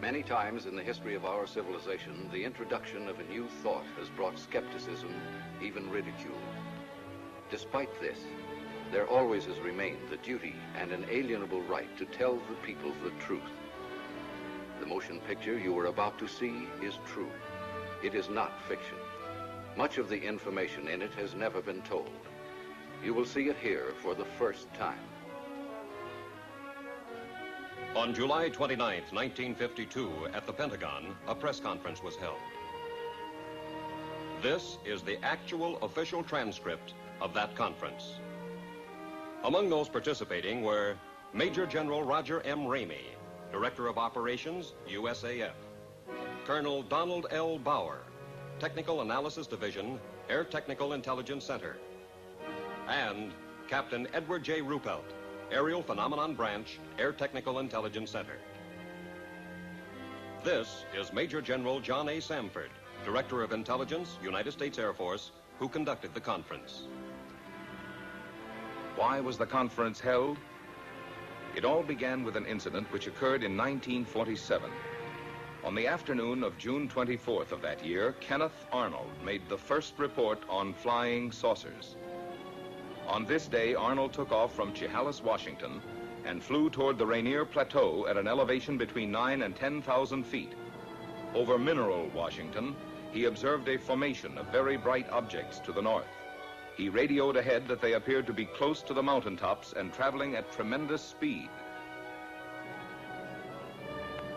Many times in the history of our civilization, the introduction of a new thought has brought skepticism, even ridicule. Despite this, there always has remained the duty and inalienable right to tell the people the truth. The motion picture you are about to see is true. It is not fiction. Much of the information in it has never been told. You will see it here for the first time. On July 29, 1952, at the Pentagon, a press conference was held. This is the actual official transcript of that conference. Among those participating were Major General Roger M. Ramey, Director of Operations, USAF, Colonel Donald L. Bauer, Technical Analysis Division, Air Technical Intelligence Center, and Captain Edward J. Ruppelt, Aerial Phenomenon Branch, Air Technical Intelligence Center. This is Major General John A. Samford, Director of Intelligence, United States Air Force, who conducted the conference. Why was the conference held? It all began with an incident which occurred in 1947. On the afternoon of June 24th of that year, Kenneth Arnold made the first report on flying saucers. On this day, Arnold took off from Chehalis, Washington, and flew toward the Rainier Plateau at an elevation between 9,000 and 10,000 feet. Over Mineral, Washington, he observed a formation of very bright objects to the north. He radioed ahead that they appeared to be close to the mountaintops and traveling at tremendous speed.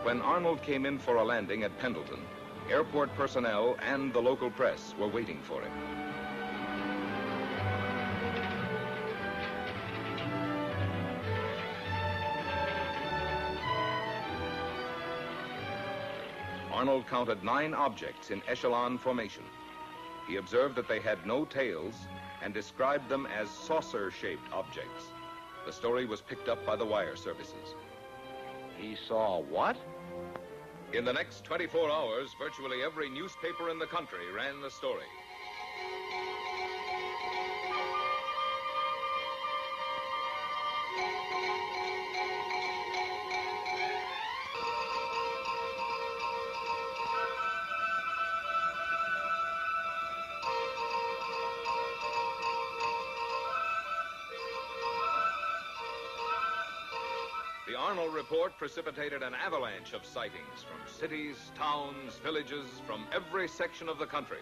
When Arnold came in for a landing at Pendleton, airport personnel and the local press were waiting for him. Arnold counted 9 objects in echelon formation. He observed that they had no tails and described them as saucer-shaped objects. The story was picked up by the wire services. He saw what? In the next 24 hours, virtually every newspaper in the country ran the story. The Arnold report precipitated an avalanche of sightings from cities, towns, villages, from every section of the country.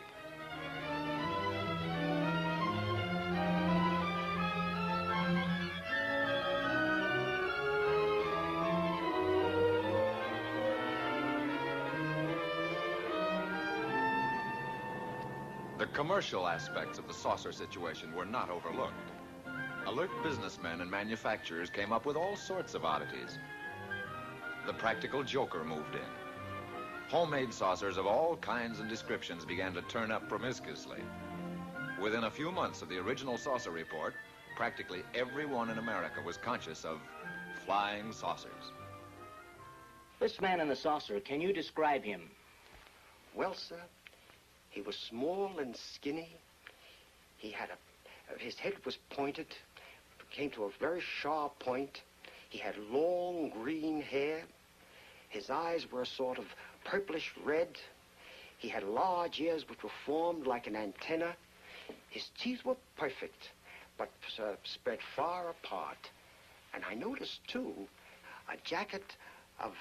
The commercial aspects of the saucer situation were not overlooked. Alert businessmen and manufacturers came up with all sorts of oddities. The practical joker moved in. Homemade saucers of all kinds and descriptions began to turn up promiscuously. Within a few months of the original saucer report, practically everyone in America was conscious of flying saucers. This man in the saucer, can you describe him? Well, sir, he was small and skinny. His head was pointed, came to a very sharp point. He had long green hair. His eyes were sort of purplish red. He had large ears which were formed like an antenna. His teeth were perfect, but spread far apart. And I noticed, too, a jacket of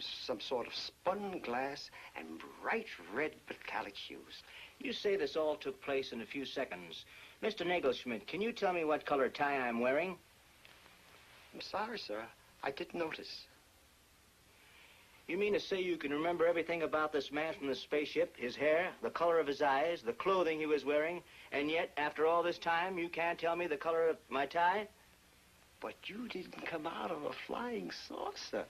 some sort of spun glass and bright red metallic hues. You say this all took place in a few seconds. Mr. Nagelschmidt, can you tell me what color tie I'm wearing? I'm sorry, sir. I didn't notice. You mean to say you can remember everything about this man from the spaceship, his hair, the color of his eyes, the clothing he was wearing, and yet, after all this time, you can't tell me the color of my tie? But you didn't come out of a flying saucer.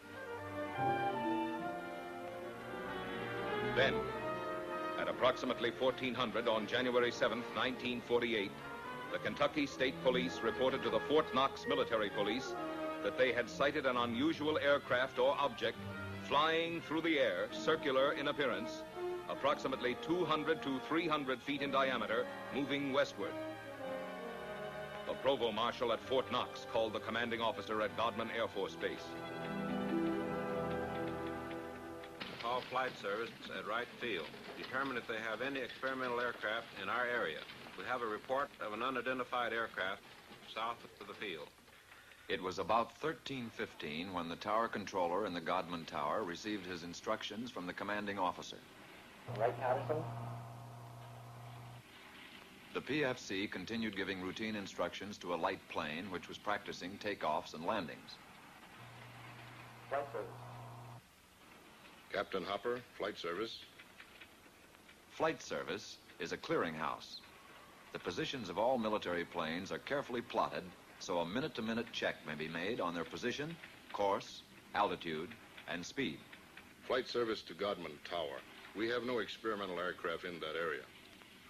Then, at approximately 1400 on January 7th, 1948, the Kentucky State Police reported to the Fort Knox Military Police that they had sighted an unusual aircraft or object flying through the air, circular in appearance, approximately 200 to 300 feet in diameter, moving westward. The Provost Marshal at Fort Knox called the commanding officer at Godman Air Force Base. call flight service at Wright Field. Determine if they have any experimental aircraft in our area. We have a report of an unidentified aircraft south of the field. It was about 13:15 when the tower controller in the Godman Tower received his instructions from the commanding officer. Right, Patterson? The PFC continued giving routine instructions to a light plane which was practicing takeoffs and landings. Flight service. Captain Hopper, flight service. Flight service is a clearinghouse. The positions of all military planes are carefully plotted so a minute-to-minute check may be made on their position, course, altitude, and speed. Flight service to Godman Tower. We have no experimental aircraft in that area.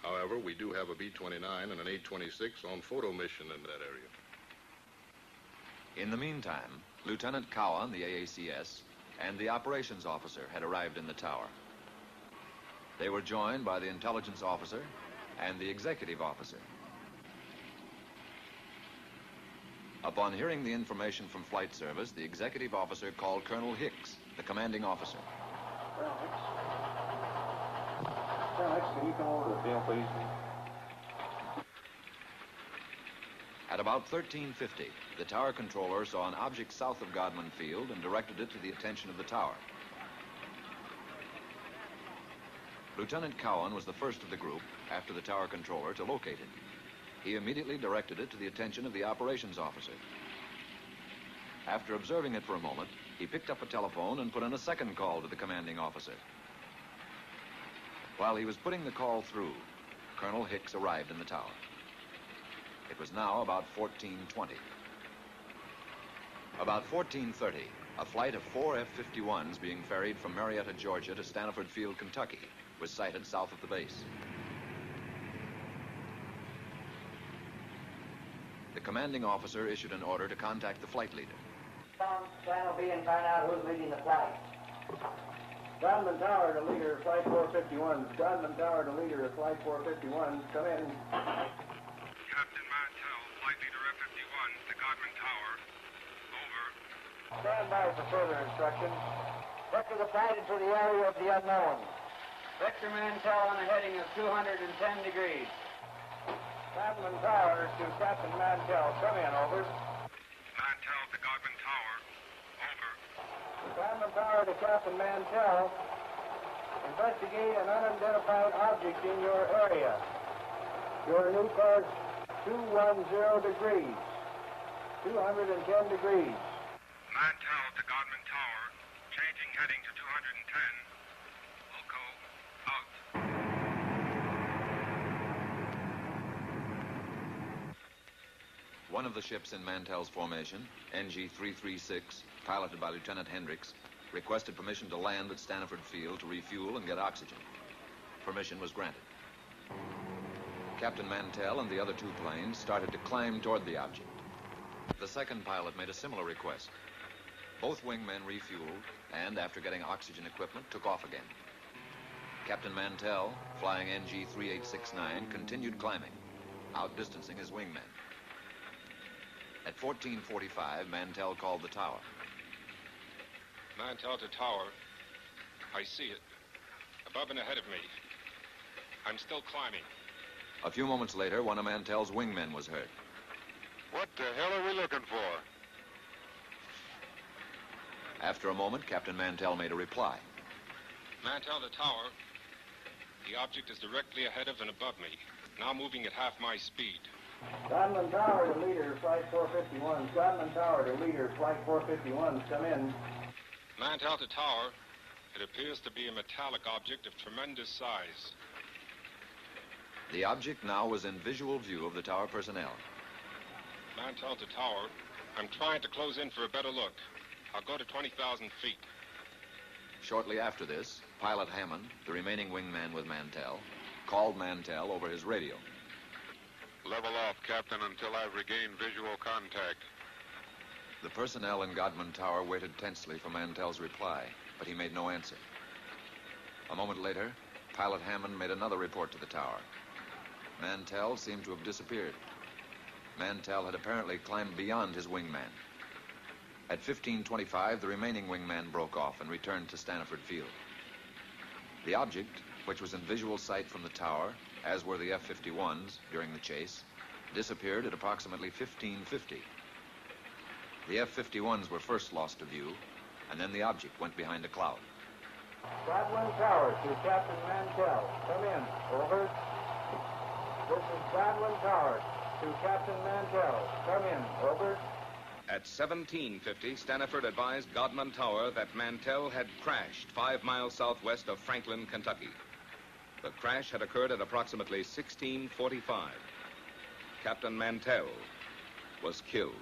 However, we do have a B-29 and an A-26 on photo mission in that area. In the meantime, Lieutenant Cowan, the AACS, and the operations officer had arrived in the tower. They were joined by the intelligence officer and the executive officer. Upon hearing the information from flight service, the executive officer called Colonel Hicks, the commanding officer. Colonel Hicks, can you come over to the field, please? At about 13:50, the tower controller saw an object south of Godman Field and directed it to the attention of the tower. Lieutenant Cowan was the first of the group, after the tower controller, to locate it. He immediately directed it to the attention of the operations officer. After observing it for a moment, he picked up a telephone and put in a second call to the commanding officer. While he was putting the call through, Colonel Hicks arrived in the tower. It was now about 14:20. About 14:30, a flight of 4 F-51s being ferried from Marietta, Georgia to Stanford Field, Kentucky, was sighted south of the base. The commanding officer issued an order to contact the flight leader. Channel B and find out who's leading the flight. Godman Tower to leader, flight 451. Godman Tower to leader, flight 451. Come in. Captain Mantell, flight leader F-51 to Godman Tower. Over. Stand by for further instructions. Vector the flight into the area of the unknown. Vector Mantell on a heading of 210 degrees. Godman Tower to Captain Mantell. Come in, over. Mantell to Godman Tower. Over. Godman Tower to Captain Mantell. Investigate an unidentified object in your area. Your new course, 210 degrees. 210 degrees. Mantell to Godman Tower. Changing heading to 210. Wilco, out. One of the ships in Mantell's formation, NG-336, piloted by Lieutenant Hendricks, requested permission to land at Stanford Field to refuel and get oxygen. Permission was granted. Captain Mantell and the other two planes started to climb toward the object. The second pilot made a similar request. Both wingmen refueled and, after getting oxygen equipment, took off again. Captain Mantell, flying NG-3869, continued climbing, outdistancing his wingmen. At 14:45, Mantell called the tower. Mantell to tower. I see it. Above and ahead of me. I'm still climbing. A few moments later, one of Mantell's wingmen was heard. What the hell are we looking for? After a moment, Captain Mantell made a reply. Mantell to tower. The object is directly ahead of and above me. Now moving at half my speed. Godman Tower to leader, flight 451. Godman Tower to leader, flight 451. Come in. Mantell to tower. It appears to be a metallic object of tremendous size. The object now was in visual view of the tower personnel. Mantell to tower. I'm trying to close in for a better look. I'll go to 20,000 feet. Shortly after this, Pilot Hammond, the remaining wingman with Mantell, called Mantell over his radio. Level off, Captain, until I've regained visual contact. The personnel in Godman Tower waited tensely for Mantell's reply, but he made no answer. A moment later, Pilot Hammond made another report to the tower. Mantell seemed to have disappeared. Mantell had apparently climbed beyond his wingman. At 15:25, the remaining wingman broke off and returned to Stanford Field. The object, which was in visual sight from the tower, as were the F-51s during the chase, disappeared at approximately 1550. The F-51s were first lost to view, and then the object went behind a cloud. Godwin Tower to Captain Mantell. Come in. Over. This is Godwin Tower to Captain Mantell. Come in. Over. At 1750, Staniford advised Godman Tower that Mantell had crashed 5 miles southwest of Franklin, Kentucky. The crash had occurred at approximately 1645. Captain Mantell was killed.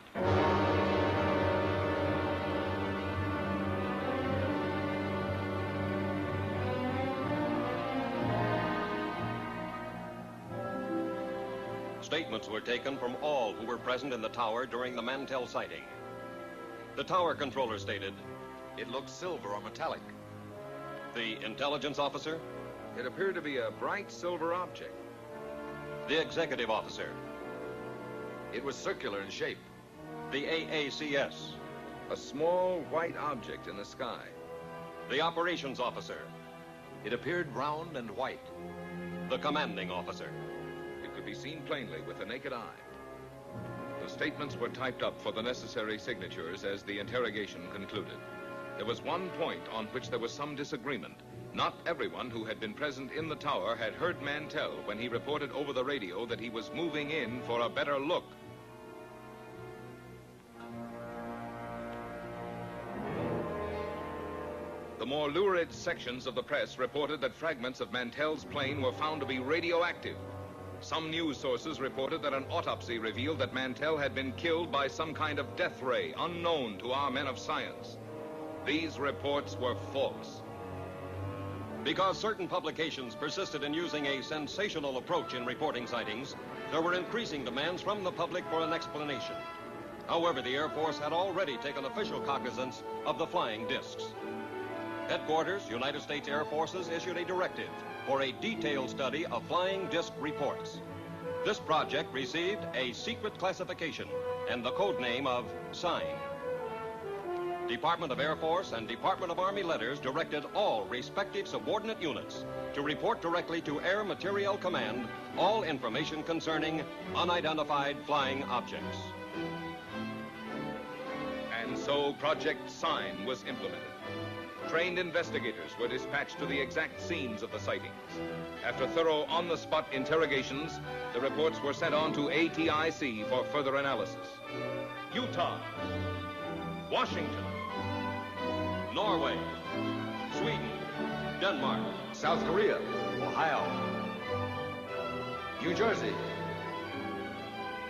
Statements were taken from all who were present in the tower during the Mantell sighting. The tower controller stated, "It looked silver or metallic." The intelligence officer, It appeared to be a bright silver object. the executive officer, It was circular in shape. the AACS, A small white object in the sky. the operations officer, It appeared round and white. the commanding officer. It could be seen plainly with the naked eye. The statements were typed up for the necessary signatures as the interrogation concluded. There was one point on which there was some disagreement. Not everyone who had been present in the tower had heard Mantell when he reported over the radio that he was moving in for a better look. The more lurid sections of the press reported that fragments of Mantell's plane were found to be radioactive. Some news sources reported that an autopsy revealed that Mantell had been killed by some kind of death ray unknown to our men of science. These reports were false. Because certain publications persisted in using a sensational approach in reporting sightings, there were increasing demands from the public for an explanation. However, the Air Force had already taken official cognizance of the flying discs. Headquarters, United States Air Forces, issued a directive for a detailed study of flying disc reports. This project received a secret classification and the code name of Sign. Department of Air Force and Department of Army letters directed all respective subordinate units to report directly to Air Materiel Command all information concerning unidentified flying objects. And so Project Sign was implemented. Trained investigators were dispatched to the exact scenes of the sightings. After thorough on-the-spot interrogations, the reports were sent on to ATIC for further analysis. Utah, Washington, Norway, Sweden, Denmark, South Korea, Ohio, New Jersey,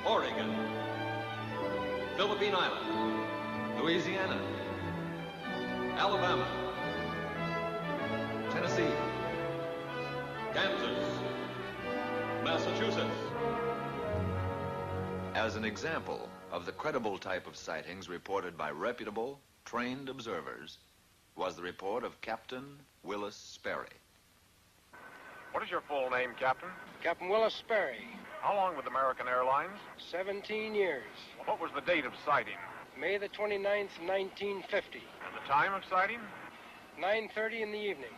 Oregon, Philippine Island, Louisiana, Alabama, Tennessee, Kansas, Massachusetts. As an example of the credible type of sightings reported by reputable, trained observers was the report of Captain Willis Sperry. What is your full name, Captain? Captain Willis Sperry, How long with American Airlines? 17 years. What was the date of sighting? May the 29th, 1950. And the time of sighting? 9:30 in the evening.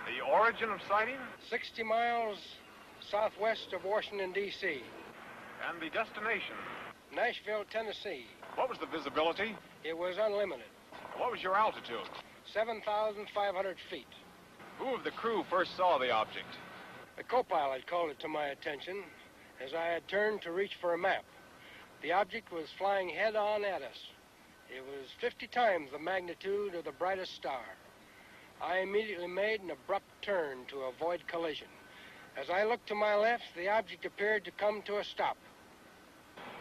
The origin of sighting? 60 miles southwest of Washington, D.C. And the destination? Nashville, Tennessee. What was the visibility? It was unlimited. And what was your altitude? 7,500 feet. Who of the crew first saw the object? The co-pilot called it to my attention as I had turned to reach for a map. The object was flying head-on at us. It was 50 times the magnitude of the brightest star. I immediately made an abrupt turn to avoid collision. As I looked to my left, the object appeared to come to a stop.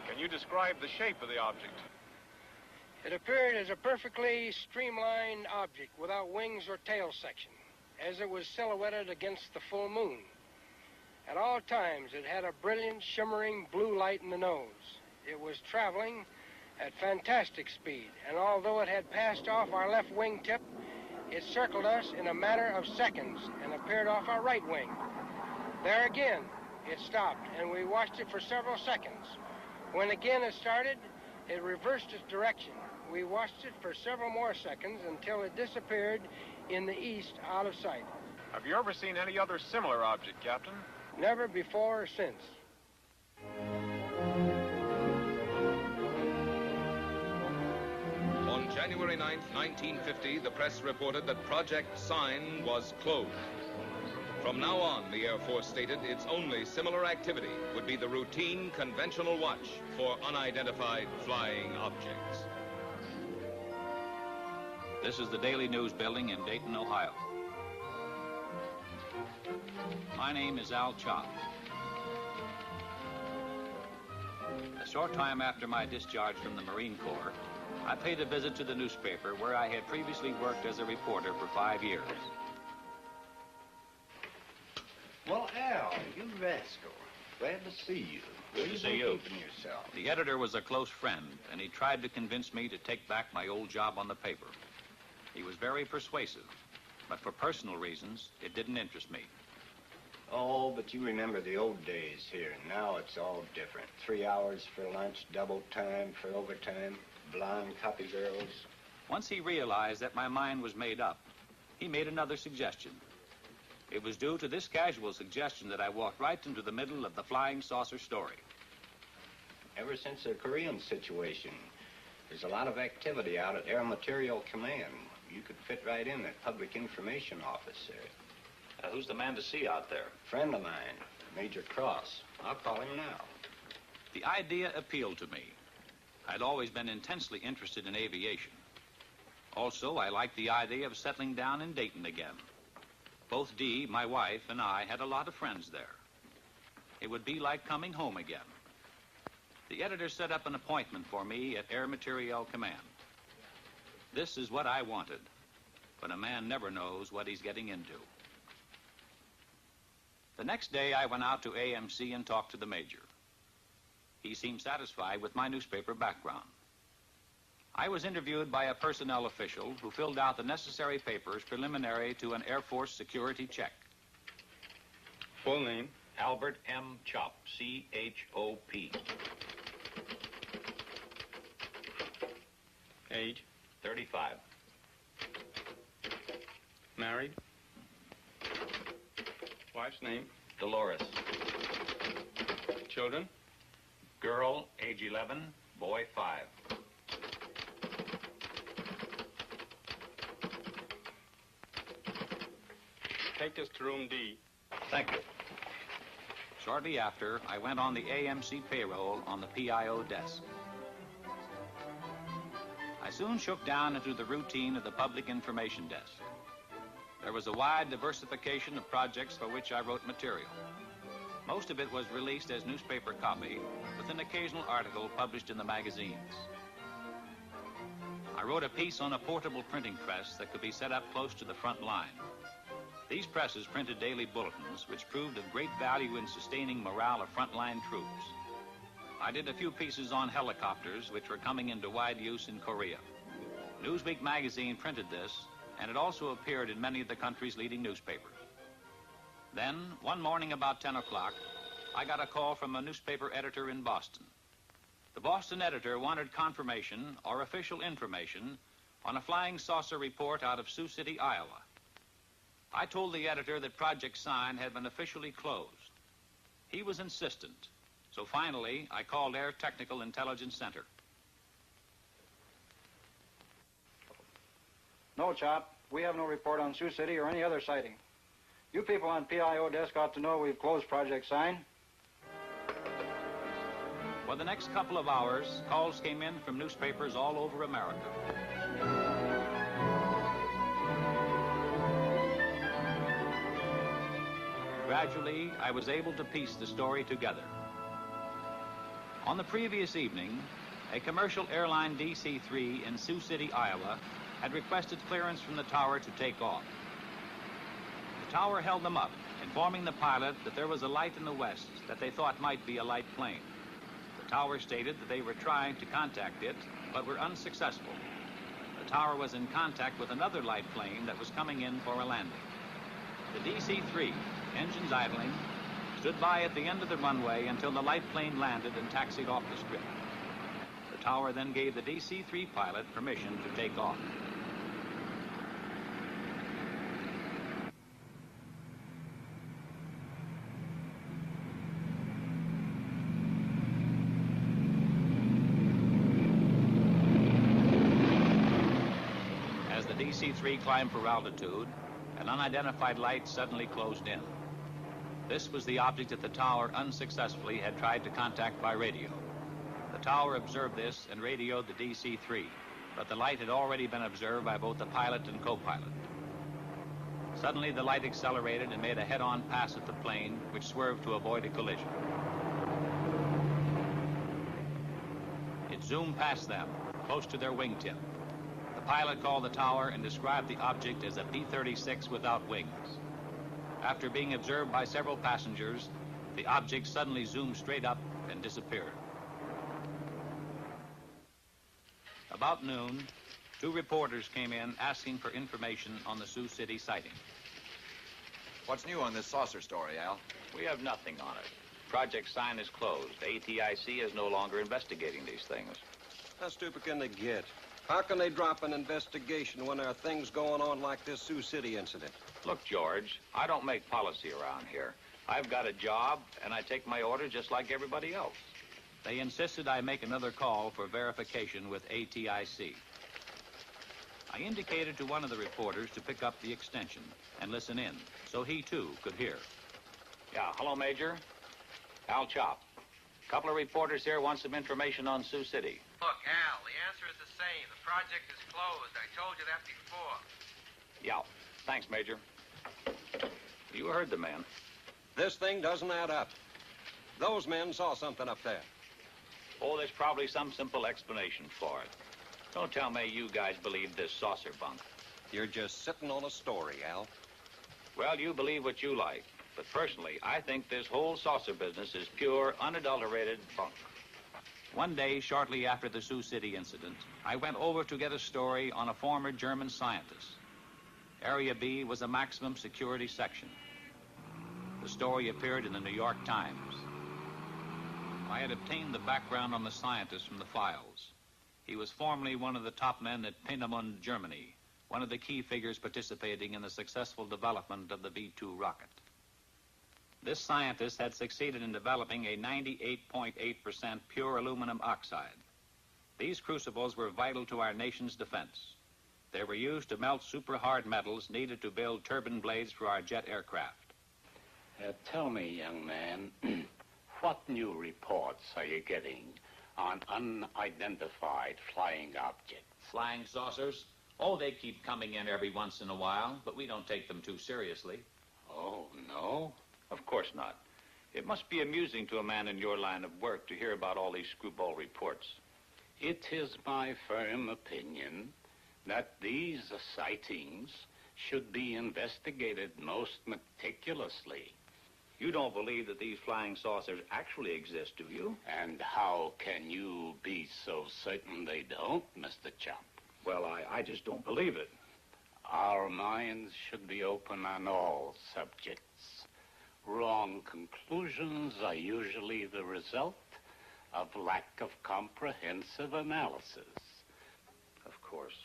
Can you describe the shape of the object? It appeared as a perfectly streamlined object without wings or tail section, as it was silhouetted against the full moon. At all times, it had a brilliant, shimmering blue light in the nose. It was traveling at fantastic speed, and although it had passed off our left wingtip, it circled us in a matter of seconds and appeared off our right wing. There again, it stopped, and we watched it for several seconds. When again it started, it reversed its direction. We watched it for several more seconds until it disappeared in the east out of sight. Have you ever seen any other similar object, Captain? Never before or since. On January 9th, 1950, the press reported that Project Sign was closed. From now on, the Air Force stated its only similar activity would be the routine conventional watch for unidentified flying objects. This is the Daily News building in Dayton, Ohio. My name is Al Chop. A short time after my discharge from the Marine Corps, I paid a visit to the newspaper where I had previously worked as a reporter for 5 years. Well, Al, you rascal. Glad to see you. Good to see you. Keeping yourself? The editor was a close friend, and he tried to convince me to take back my old job on the paper. He was very persuasive, but for personal reasons, it didn't interest me. Oh, but you remember the old days here. Now it's all different. 3 hours for lunch, double time for overtime, blonde copy girls. Once he realized that my mind was made up, he made another suggestion. It was due to this casual suggestion that I walked right into the middle of the flying saucer story. Ever since the Korean situation, there's a lot of activity out at Air Material Command. You could fit right in that public information office there. Who's the man to see out there? Friend of mine, Major Cross. I'll call him now. The idea appealed to me. I'd always been intensely interested in aviation. Also, I liked the idea of settling down in Dayton again. Both Dee, my wife, and I had a lot of friends there. It would be like coming home again. The editor set up an appointment for me at Air Materiel Command. This is what I wanted, but a man never knows what he's getting into. The next day, I went out to AMC and talked to the major. He seemed satisfied with my newspaper background. I was interviewed by a personnel official who filled out the necessary papers preliminary to an Air Force security check. Full name? Albert M. Chop, C-H-O-P. Age? 35. Married? Wife's name? Dolores. Children? Girl, age 11, boy 5. Take us to room D. Thank you. Shortly after, I went on the AMC payroll on the PIO desk. I soon shook down into the routine of the public information desk. There was a wide diversification of projects for which I wrote material. Most of it was released as newspaper copy, with an occasional article published in the magazines. I wrote a piece on a portable printing press that could be set up close to the front line. These presses printed daily bulletins, which proved of great value in sustaining morale of frontline troops. I did a few pieces on helicopters, which were coming into wide use in Korea. Newsweek magazine printed this, and it also appeared in many of the country's leading newspapers. Then, one morning about 10 o'clock, I got a call from a newspaper editor in Boston. The Boston editor wanted confirmation or official information on a flying saucer report out of Sioux City, Iowa. I told the editor that Project Sign had been officially closed. He was insistent, so finally I called Air Technical Intelligence Center. No, Chop. We have no report on Sioux City or any other sighting. You people on PIO desk ought to know we've closed Project Sign. For the next couple of hours, calls came in from newspapers all over America. Gradually, I was able to piece the story together. On the previous evening, a commercial airline DC-3 in Sioux City, Iowa, had requested clearance from the tower to take off. The tower held them up, informing the pilot that there was a light in the west that they thought might be a light plane. The tower stated that they were trying to contact it, but were unsuccessful. The tower was in contact with another light plane that was coming in for a landing. The DC-3, engines idling, stood by at the end of the runway until the light plane landed and taxied off the strip. The tower then gave the DC-3 pilot permission to take off. DC-3 climbed for altitude, an unidentified light suddenly closed in. This was the object that the tower unsuccessfully had tried to contact by radio. The tower observed this and radioed the DC-3, but the light had already been observed by both the pilot and co-pilot. Suddenly, the light accelerated and made a head-on pass at the plane, which swerved to avoid a collision. It zoomed past them, close to their wingtip. The pilot called the tower and described the object as a B-36 without wings. After being observed by several passengers, the object suddenly zoomed straight up and disappeared. About noon, 2 reporters came in asking for information on the Sioux City sighting. What's new on this saucer story, Al? We have nothing on it. Project Sign is closed. ATIC is no longer investigating these things. How stupid can they get? How can they drop an investigation when there are things going on like this Sioux City incident? Look, George, I don't make policy around here. I've got a job, and I take my orders just like everybody else. They insisted I make another call for verification with ATIC. I indicated to one of the reporters to pick up the extension and listen in, so he, too, could hear. Yeah, hello, Major. Al Chop. Couple of reporters here want some information on Sioux City. Look, Al, the answer is the same. The project is closed. I told you that before. Yeah, thanks, Major. You heard the man. This thing doesn't add up. Those men saw something up there. Oh, there's probably some simple explanation for it. Don't tell me you guys believe this saucer bunk. You're just sitting on a story, Al. Well, you believe what you like. But personally, I think this whole saucer business is pure, unadulterated bunk. One day, shortly after the Sioux City incident, I went over to get a story on a former German scientist. Area B was a maximum security section. The story appeared in the New York Times. I had obtained the background on the scientist from the files. He was formerly one of the top men at Peenemünde, Germany, one of the key figures participating in the successful development of the V-2 rocket. This scientist had succeeded in developing a 98.8% pure aluminum oxide. These crucibles were vital to our nation's defense. They were used to melt super-hard metals needed to build turbine blades for our jet aircraft. Tell me, young man, what new reports are you getting on unidentified flying objects? Flying saucers? Oh, they keep coming in every once in a while, but we don't take them too seriously. Oh, no? Of course not. It must be amusing to a man in your line of work to hear about all these screwball reports. It is my firm opinion that these sightings should be investigated most meticulously. You don't believe that these flying saucers actually exist, do you? And how can you be so certain they don't, Mr. Chop? Well, I just don't believe it. Our minds should be open on all subjects. Wrong conclusions are usually the result of lack of comprehensive analysis. Of course.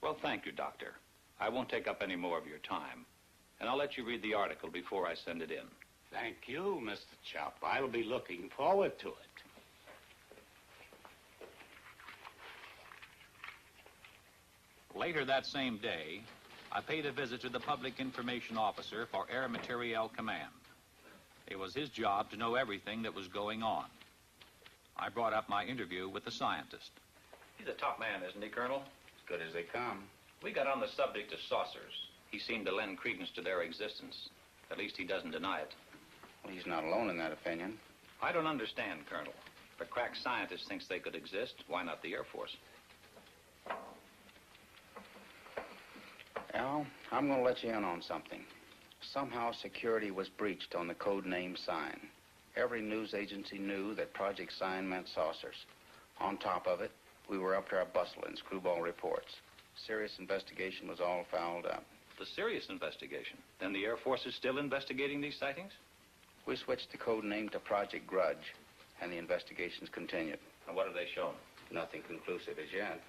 Well, thank you, Doctor. I won't take up any more of your time. And I'll let you read the article before I send it in. Thank you, Mr. Chop. I'll be looking forward to it. Later that same day, I paid a visit to the Public Information Officer for Air Materiel Command. It was his job to know everything that was going on. I brought up my interview with the scientist. He's a top man, isn't he, Colonel? As good as they come. We got on the subject of saucers. He seemed to lend credence to their existence. At least he doesn't deny it. Well, he's not alone in that opinion. I don't understand, Colonel. If a crack scientist thinks they could exist, why not the Air Force? Al, I'm going to let you in on something. Somehow security was breached on the code name Sign. Every news agency knew that Project Sign meant saucers. On top of it, we were up to our bustle in screwball reports. Serious investigation was all fouled up. The serious investigation? Then the Air Force is still investigating these sightings? We switched the code name to Project Grudge, and the investigations continued. And what have they shown? Nothing conclusive as yet.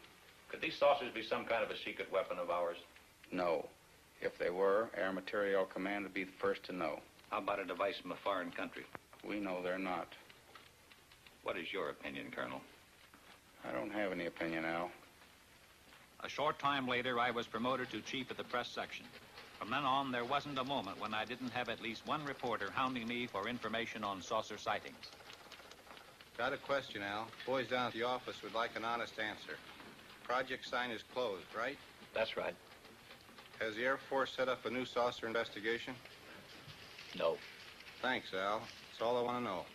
Could these saucers be some kind of a secret weapon of ours? No. If they were, Air Materiel Command would be the first to know. How about a device from a foreign country? We know they're not. What is your opinion, Colonel? I don't have any opinion, Al. A short time later, I was promoted to chief of the press section. From then on, there wasn't a moment when I didn't have at least one reporter hounding me for information on saucer sightings. Got a question, Al. Boys down at the office would like an honest answer. Project sign is closed, right? That's right. Has the Air Force set up a new saucer investigation? No. Thanks, Al. That's all I want to know.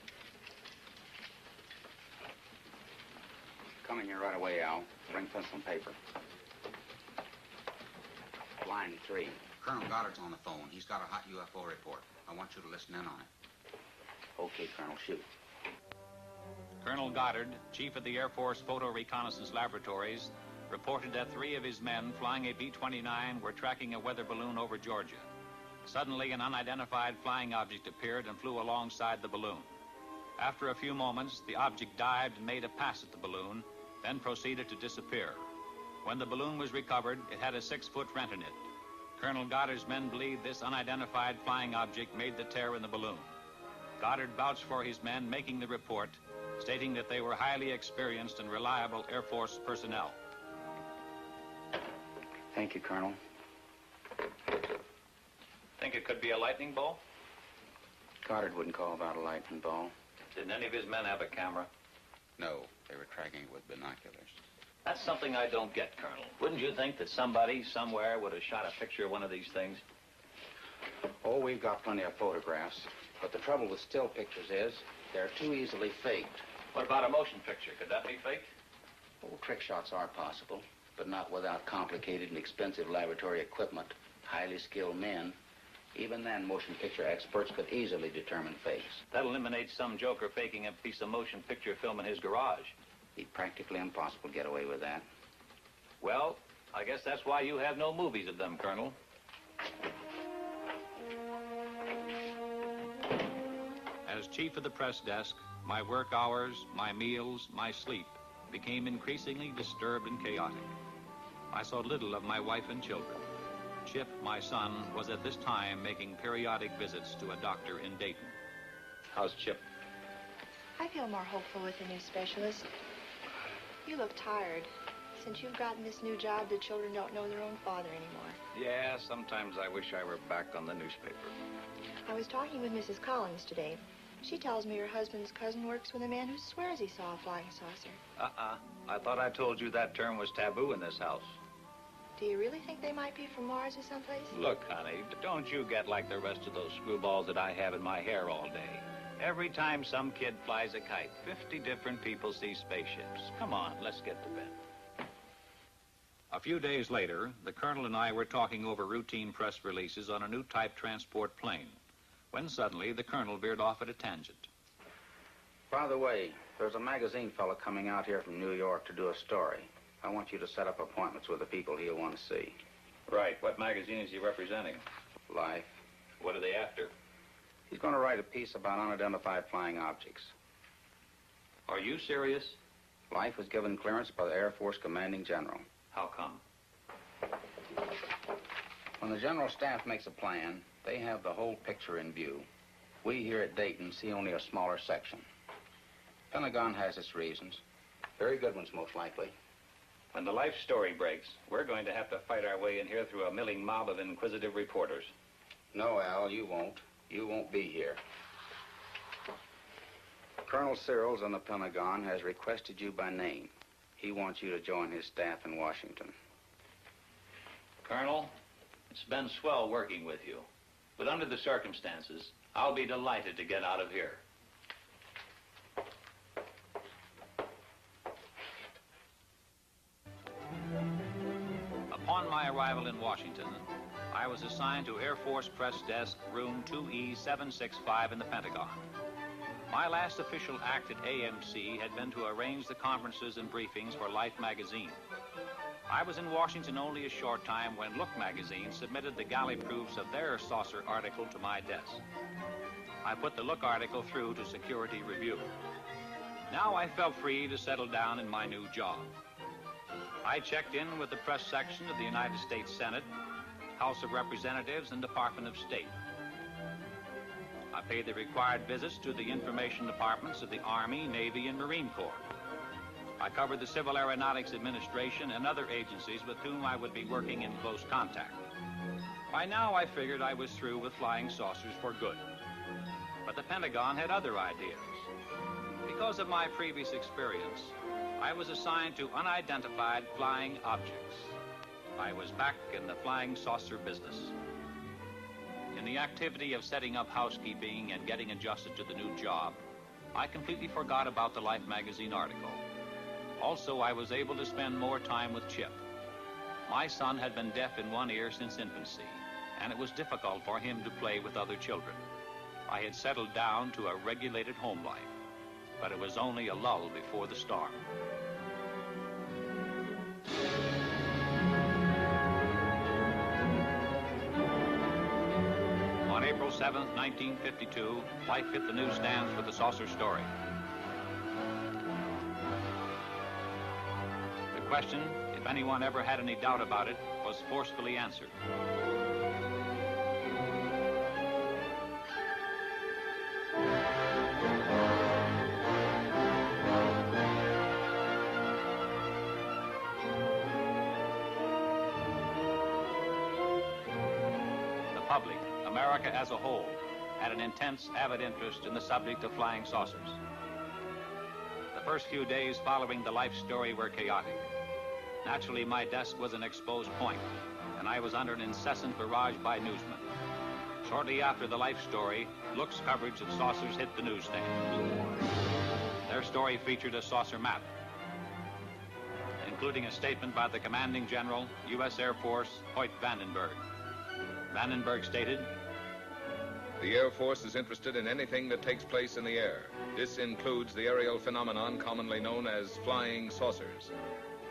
Coming here right away, Al. Bring pencil and paper. Line 3. Colonel Goddard's on the phone. He's got a hot UFO report. I want you to listen in on it. Okay, Colonel, shoot. Colonel Goddard, chief of the Air Force Photo Reconnaissance Laboratories, reported that 3 of his men flying a B-29 were tracking a weather balloon over Georgia. Suddenly, an unidentified flying object appeared and flew alongside the balloon. After a few moments, the object dived and made a pass at the balloon, then proceeded to disappear. When the balloon was recovered, it had a 6-foot rent in it. Colonel Goddard's men believed this unidentified flying object made the tear in the balloon. Goddard vouched for his men making the report, stating that they were highly experienced and reliable Air Force personnel. Thank you, Colonel. Think it could be a lightning bolt? Goddard wouldn't call that a lightning ball. Didn't any of his men have a camera? No, they were tracking it with binoculars. That's something I don't get, Colonel. Wouldn't you think that somebody, somewhere, would have shot a picture of one of these things? Oh, we've got plenty of photographs. But the trouble with still pictures is they're too easily faked. What about a motion picture? Could that be faked? Oh, trick shots are possible, but not without complicated and expensive laboratory equipment, highly skilled men. Even then, motion picture experts could easily determine fakes. That eliminates some joker faking a piece of motion picture film in his garage. It'd be practically impossible to get away with that. Well, I guess that's why you have no movies of them, Colonel. As chief of the press desk, my work hours, my meals, my sleep became increasingly disturbed and chaotic. I saw little of my wife and children. Chip, my son, was at this time making periodic visits to a doctor in Dayton. How's Chip? I feel more hopeful with the new specialist. You look tired. Since you've gotten this new job, the children don't know their own father anymore. Yeah, sometimes I wish I were back on the newspaper. I was talking with Mrs. Collins today. She tells me her husband's cousin works with a man who swears he saw a flying saucer. I thought I told you that term was taboo in this house. Do you really think they might be from Mars or someplace? Look, honey, don't you get like the rest of those screwballs that I have in my hair all day. Every time some kid flies a kite, 50 different people see spaceships. Come on, let's get to bed. A few days later, the colonel and I were talking over routine press releases on a new type transport plane, when suddenly the colonel veered off at a tangent. By the way, there's a magazine fellow coming out here from New York to do a story. I want you to set up appointments with the people he'll want to see. Right. What magazine is he representing? Life. What are they after? He's going to write a piece about unidentified flying objects. Are you serious? Life was given clearance by the Air Force Commanding General. How come? When the General Staff makes a plan, they have the whole picture in view. We here at Dayton see only a smaller section. Pentagon has its reasons. Very good ones, most likely. When the life story breaks, we're going to have to fight our way in here through a milling mob of inquisitive reporters. No, Al, you won't. You won't be here. Colonel Searles on the Pentagon has requested you by name. He wants you to join his staff in Washington. Colonel, it's been swell working with you. But under the circumstances, I'll be delighted to get out of here. Upon my arrival in Washington, I was assigned to Air Force Press Desk, room 2E765 in the Pentagon. My last official act at AMC had been to arrange the conferences and briefings for Life magazine. I was in Washington only a short time when Look magazine submitted the galley proofs of their saucer article to my desk. I put the Look article through to security review. Now I felt free to settle down in my new job. I checked in with the press section of the United States Senate, House of Representatives, and Department of State. I paid the required visits to the information departments of the Army, Navy, and Marine Corps. I covered the Civil Aeronautics Administration and other agencies with whom I would be working in close contact. By now, I figured I was through with flying saucers for good. But the Pentagon had other ideas. Because of my previous experience, I was assigned to unidentified flying objects. I was back in the flying saucer business. In the activity of setting up housekeeping and getting adjusted to the new job, I completely forgot about the Life magazine article. Also, I was able to spend more time with Chip. My son had been deaf in one ear since infancy, and it was difficult for him to play with other children. I had settled down to a regulated home life, but it was only a lull before the storm. On April 7th, 1952, Life hit the newsstands with the saucer story. The question, if anyone ever had any doubt about it, was forcefully answered. Public, America as a whole, had an intense, avid interest in the subject of flying saucers. The first few days following the Life story were chaotic. Naturally, my desk was an exposed point, and I was under an incessant barrage by newsmen. Shortly after the Life story, Look's coverage of saucers hit the newsstand. Their story featured a saucer map, including a statement by the commanding general, U.S. Air Force, Hoyt Vandenberg. Vandenberg stated, "The Air Force is interested in anything that takes place in the air. This includes the aerial phenomenon commonly known as flying saucers.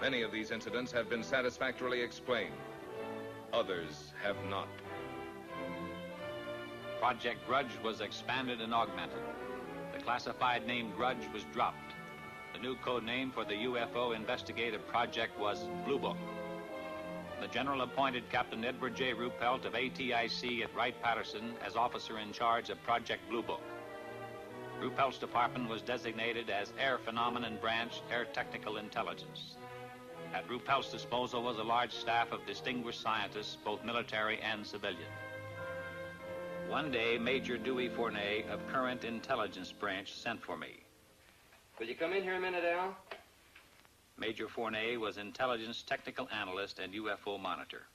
Many of these incidents have been satisfactorily explained. Others have not." Project Grudge was expanded and augmented. The classified name Grudge was dropped. The new code name for the UFO investigative project was Blue Book. The general appointed Captain Edward J. Ruppelt of ATIC at Wright-Patterson as officer in charge of Project Blue Book. Ruppelt's department was designated as Air Phenomenon Branch, Air Technical Intelligence. At Ruppelt's disposal was a large staff of distinguished scientists, both military and civilian. One day, Major Dewey Fournay of Current Intelligence Branch sent for me. "Will you come in here a minute, Al?" Major Fournay was intelligence technical analyst and UFO monitor.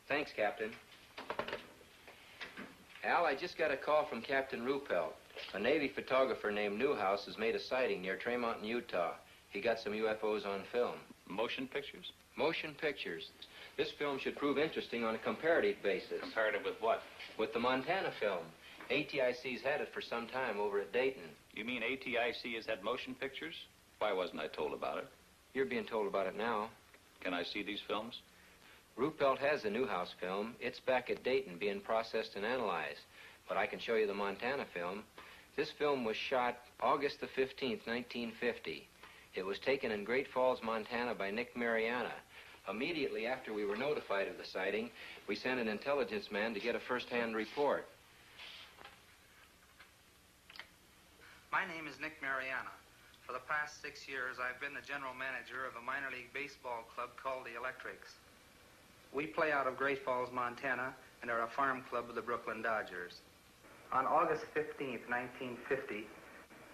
"Thanks, Captain." "Al, I just got a call from Captain Ruppelt. A Navy photographer named Newhouse has made a sighting near Tremayne, Utah. He got some UFOs on film." Motion pictures? Motion pictures. This film should prove interesting on a comparative basis. Comparative with what? With the Montana film. ATIC's had it for some time over at Dayton. You mean ATIC has had motion pictures? Why wasn't I told about it? You're being told about it now. Can I see these films? Ruppelt has the Newhouse film. It's back at Dayton being processed and analyzed. But I can show you the Montana film. This film was shot August the 15th, 1950. It was taken in Great Falls, Montana by Nick Mariana. Immediately after we were notified of the sighting, we sent an intelligence man to get a first-hand report. My name is Nick Mariana. For the past 6 years, I've been the general manager of a minor league baseball club called the Electrics. We play out of Great Falls, Montana, and are a farm club of the Brooklyn Dodgers. On August 15th, 1950,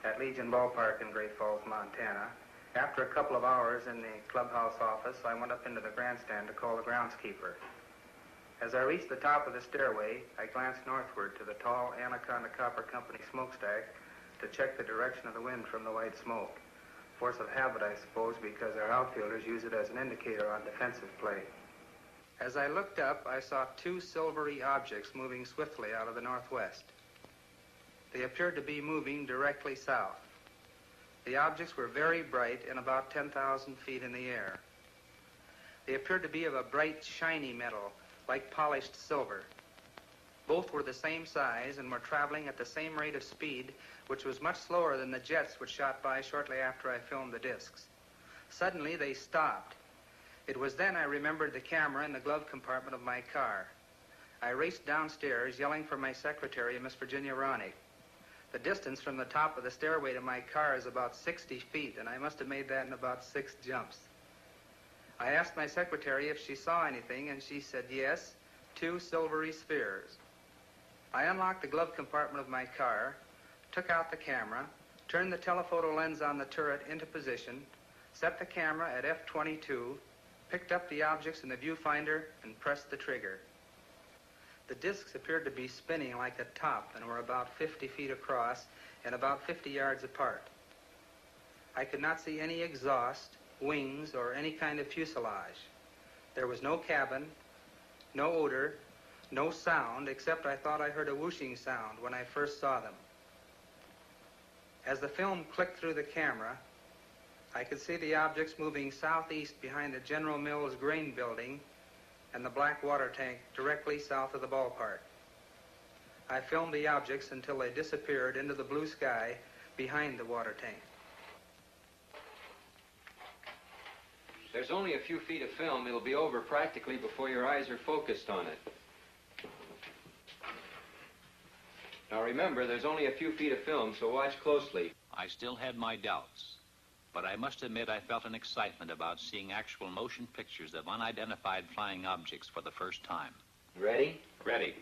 at Legion Ballpark in Great Falls, Montana, after a couple of hours in the clubhouse office, I went up into the grandstand to call the groundskeeper. As I reached the top of the stairway, I glanced northward to the tall Anaconda Copper Company smokestack to check the direction of the wind from the white smoke. Force of habit, I suppose, because our outfielders use it as an indicator on defensive play. As I looked up, I saw two silvery objects moving swiftly out of the northwest. They appeared to be moving directly south. The objects were very bright and about 10,000 feet in the air. They appeared to be of a bright, shiny metal, like polished silver. Both were the same size and were traveling at the same rate of speed, which was much slower than the jets which shot by shortly after I filmed the discs. Suddenly, they stopped. It was then I remembered the camera in the glove compartment of my car. I raced downstairs, yelling for my secretary, Miss Virginia Ronick. The distance from the top of the stairway to my car is about 60 feet, and I must have made that in about 6 jumps. I asked my secretary if she saw anything, and she said yes, 2 silvery spheres. I unlocked the glove compartment of my car, took out the camera, turned the telephoto lens on the turret into position, set the camera at f/22, picked up the objects in the viewfinder, and pressed the trigger. The discs appeared to be spinning like a top and were about 50 feet across and about 50 yards apart. I could not see any exhaust, wings, or any kind of fuselage. There was no cabin, no odor, no sound, except I thought I heard a whooshing sound when I first saw them. As the film clicked through the camera, I could see the objects moving southeast behind the General Mills grain building and the black water tank directly south of the ballpark. I filmed the objects until they disappeared into the blue sky behind the water tank. There's only a few feet of film. It'll be over practically before your eyes are focused on it. Now remember, there's only a few feet of film, so watch closely. I still had my doubts, but I must admit I felt an excitement about seeing actual motion pictures of unidentified flying objects for the first time. Ready? Ready.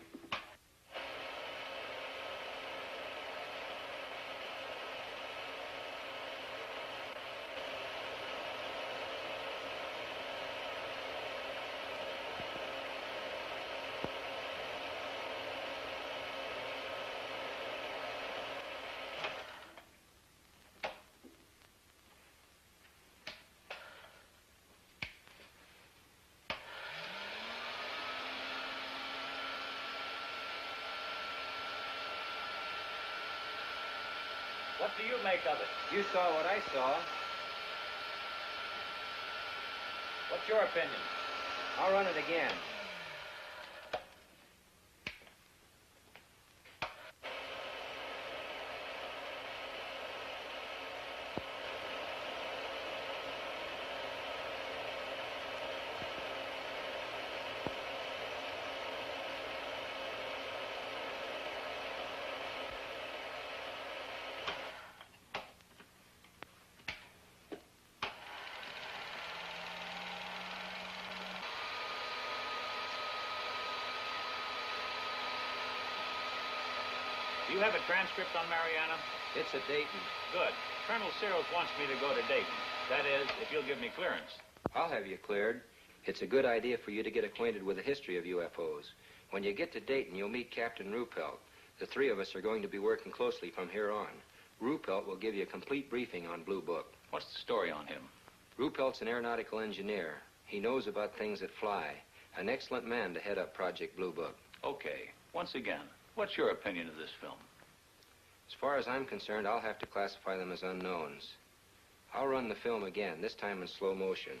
What do you make of it? You saw what I saw. What's your opinion? I'll run it again. Do you have a transcript on Mariana? It's at Dayton. Good. Colonel Searles wants me to go to Dayton. That is, if you'll give me clearance. I'll have you cleared. It's a good idea for you to get acquainted with the history of UFOs. When you get to Dayton, you'll meet Captain Ruppelt. The 3 of us are going to be working closely from here on. Ruppelt will give you a complete briefing on Blue Book. What's the story on him? Ruppelt's an aeronautical engineer. He knows about things that fly. An excellent man to head up Project Blue Book. Okay. Once again, what's your opinion of this film? As far as I'm concerned, I'll have to classify them as unknowns. I'll run the film again, this time in slow motion.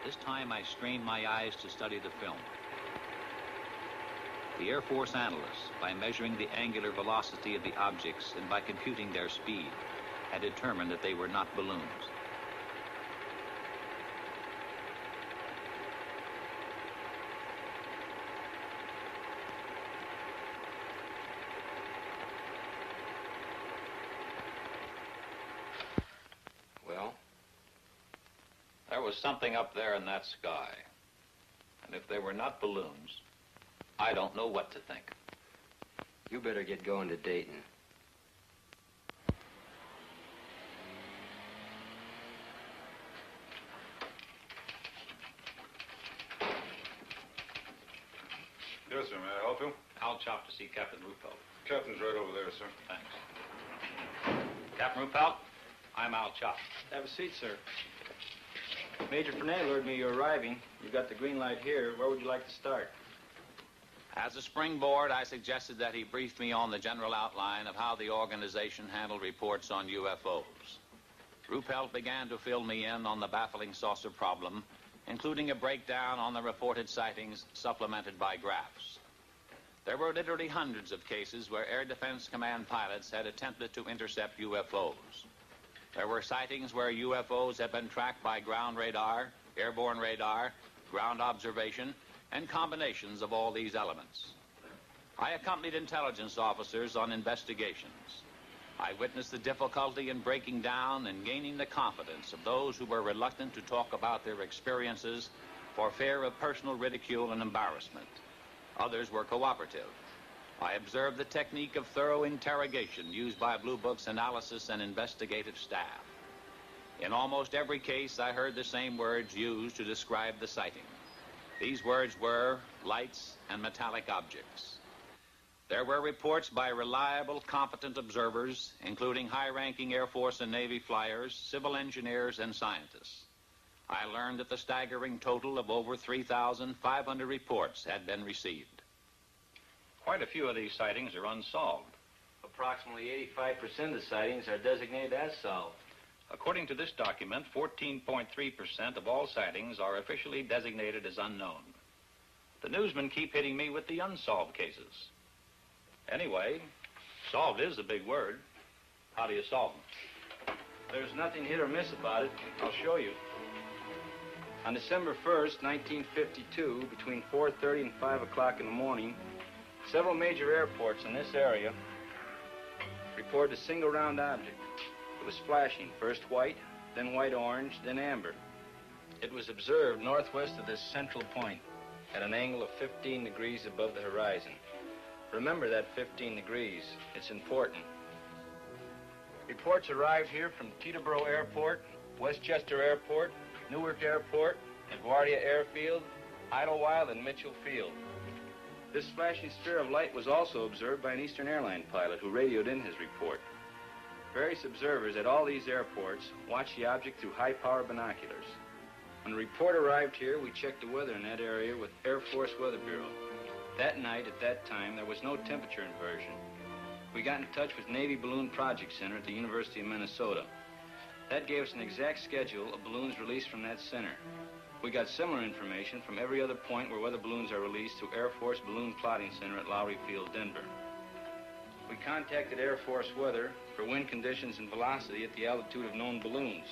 This time I strained my eyes to study the film. The Air Force analysts, by measuring the angular velocity of the objects and by computing their speed, had determined that they were not balloons. Well? There was something up there in that sky. And if they were not balloons, I don't know what to think. You better get going to Dayton. Yes, sir. May I help you? I'll chop to see Captain Ruppelt. Captain's right over there, sir. Thanks. Captain Ruppelt, I'm Al Chop. Have a seat, sir. Major Tremayne lured me you're arriving. You've got the green light here. Where would you like to start? As a springboard, I suggested that he brief me on the general outline of how the organization handled reports on UFOs. Ruppelt began to fill me in on the baffling saucer problem, including a breakdown on the reported sightings supplemented by graphs. There were literally hundreds of cases where Air Defense Command pilots had attempted to intercept UFOs. There were sightings where UFOs had been tracked by ground radar, airborne radar, ground observation, and combinations of all these elements. I accompanied intelligence officers on investigations. I witnessed the difficulty in breaking down and gaining the confidence of those who were reluctant to talk about their experiences for fear of personal ridicule and embarrassment. Others were cooperative. I observed the technique of thorough interrogation used by Blue Book's analysis and investigative staff. In almost every case, I heard the same words used to describe the sighting. These words were lights and metallic objects. There were reports by reliable, competent observers, including high-ranking Air Force and Navy flyers, civil engineers, and scientists. I learned that the staggering total of over 3,500 reports had been received. Quite a few of these sightings are unsolved. Approximately 85% of the sightings are designated as solved. According to this document, 14.3% of all sightings are officially designated as unknown. The newsmen keep hitting me with the unsolved cases. Anyway, solved is a big word. How do you solve them? There's nothing hit or miss about it. I'll show you. On December 1st, 1952, between 4:30 and 5 o'clock in the morning, several major airports in this area reported a single round object. It was flashing, first white, then white-orange, then amber. It was observed northwest of this central point at an angle of 15 degrees above the horizon. Remember that 15 degrees. It's important. Reports arrived here from Teterboro Airport, Westchester Airport, Newark Airport, LaGuardia Airfield, Idlewild, and Mitchell Field. This flashing sphere of light was also observed by an Eastern Airline pilot who radioed in his report. Various observers at all these airports watched the object through high-power binoculars. When the report arrived here, we checked the weather in that area with Air Force Weather Bureau. That night, at that time, there was no temperature inversion. We got in touch with Navy Balloon Project Center at the University of Minnesota. That gave us an exact schedule of balloons released from that center. We got similar information from every other point where weather balloons are released through Air Force Balloon Plotting Center at Lowry Field, Denver. We contacted Air Force Weather for wind conditions and velocity at the altitude of known balloons.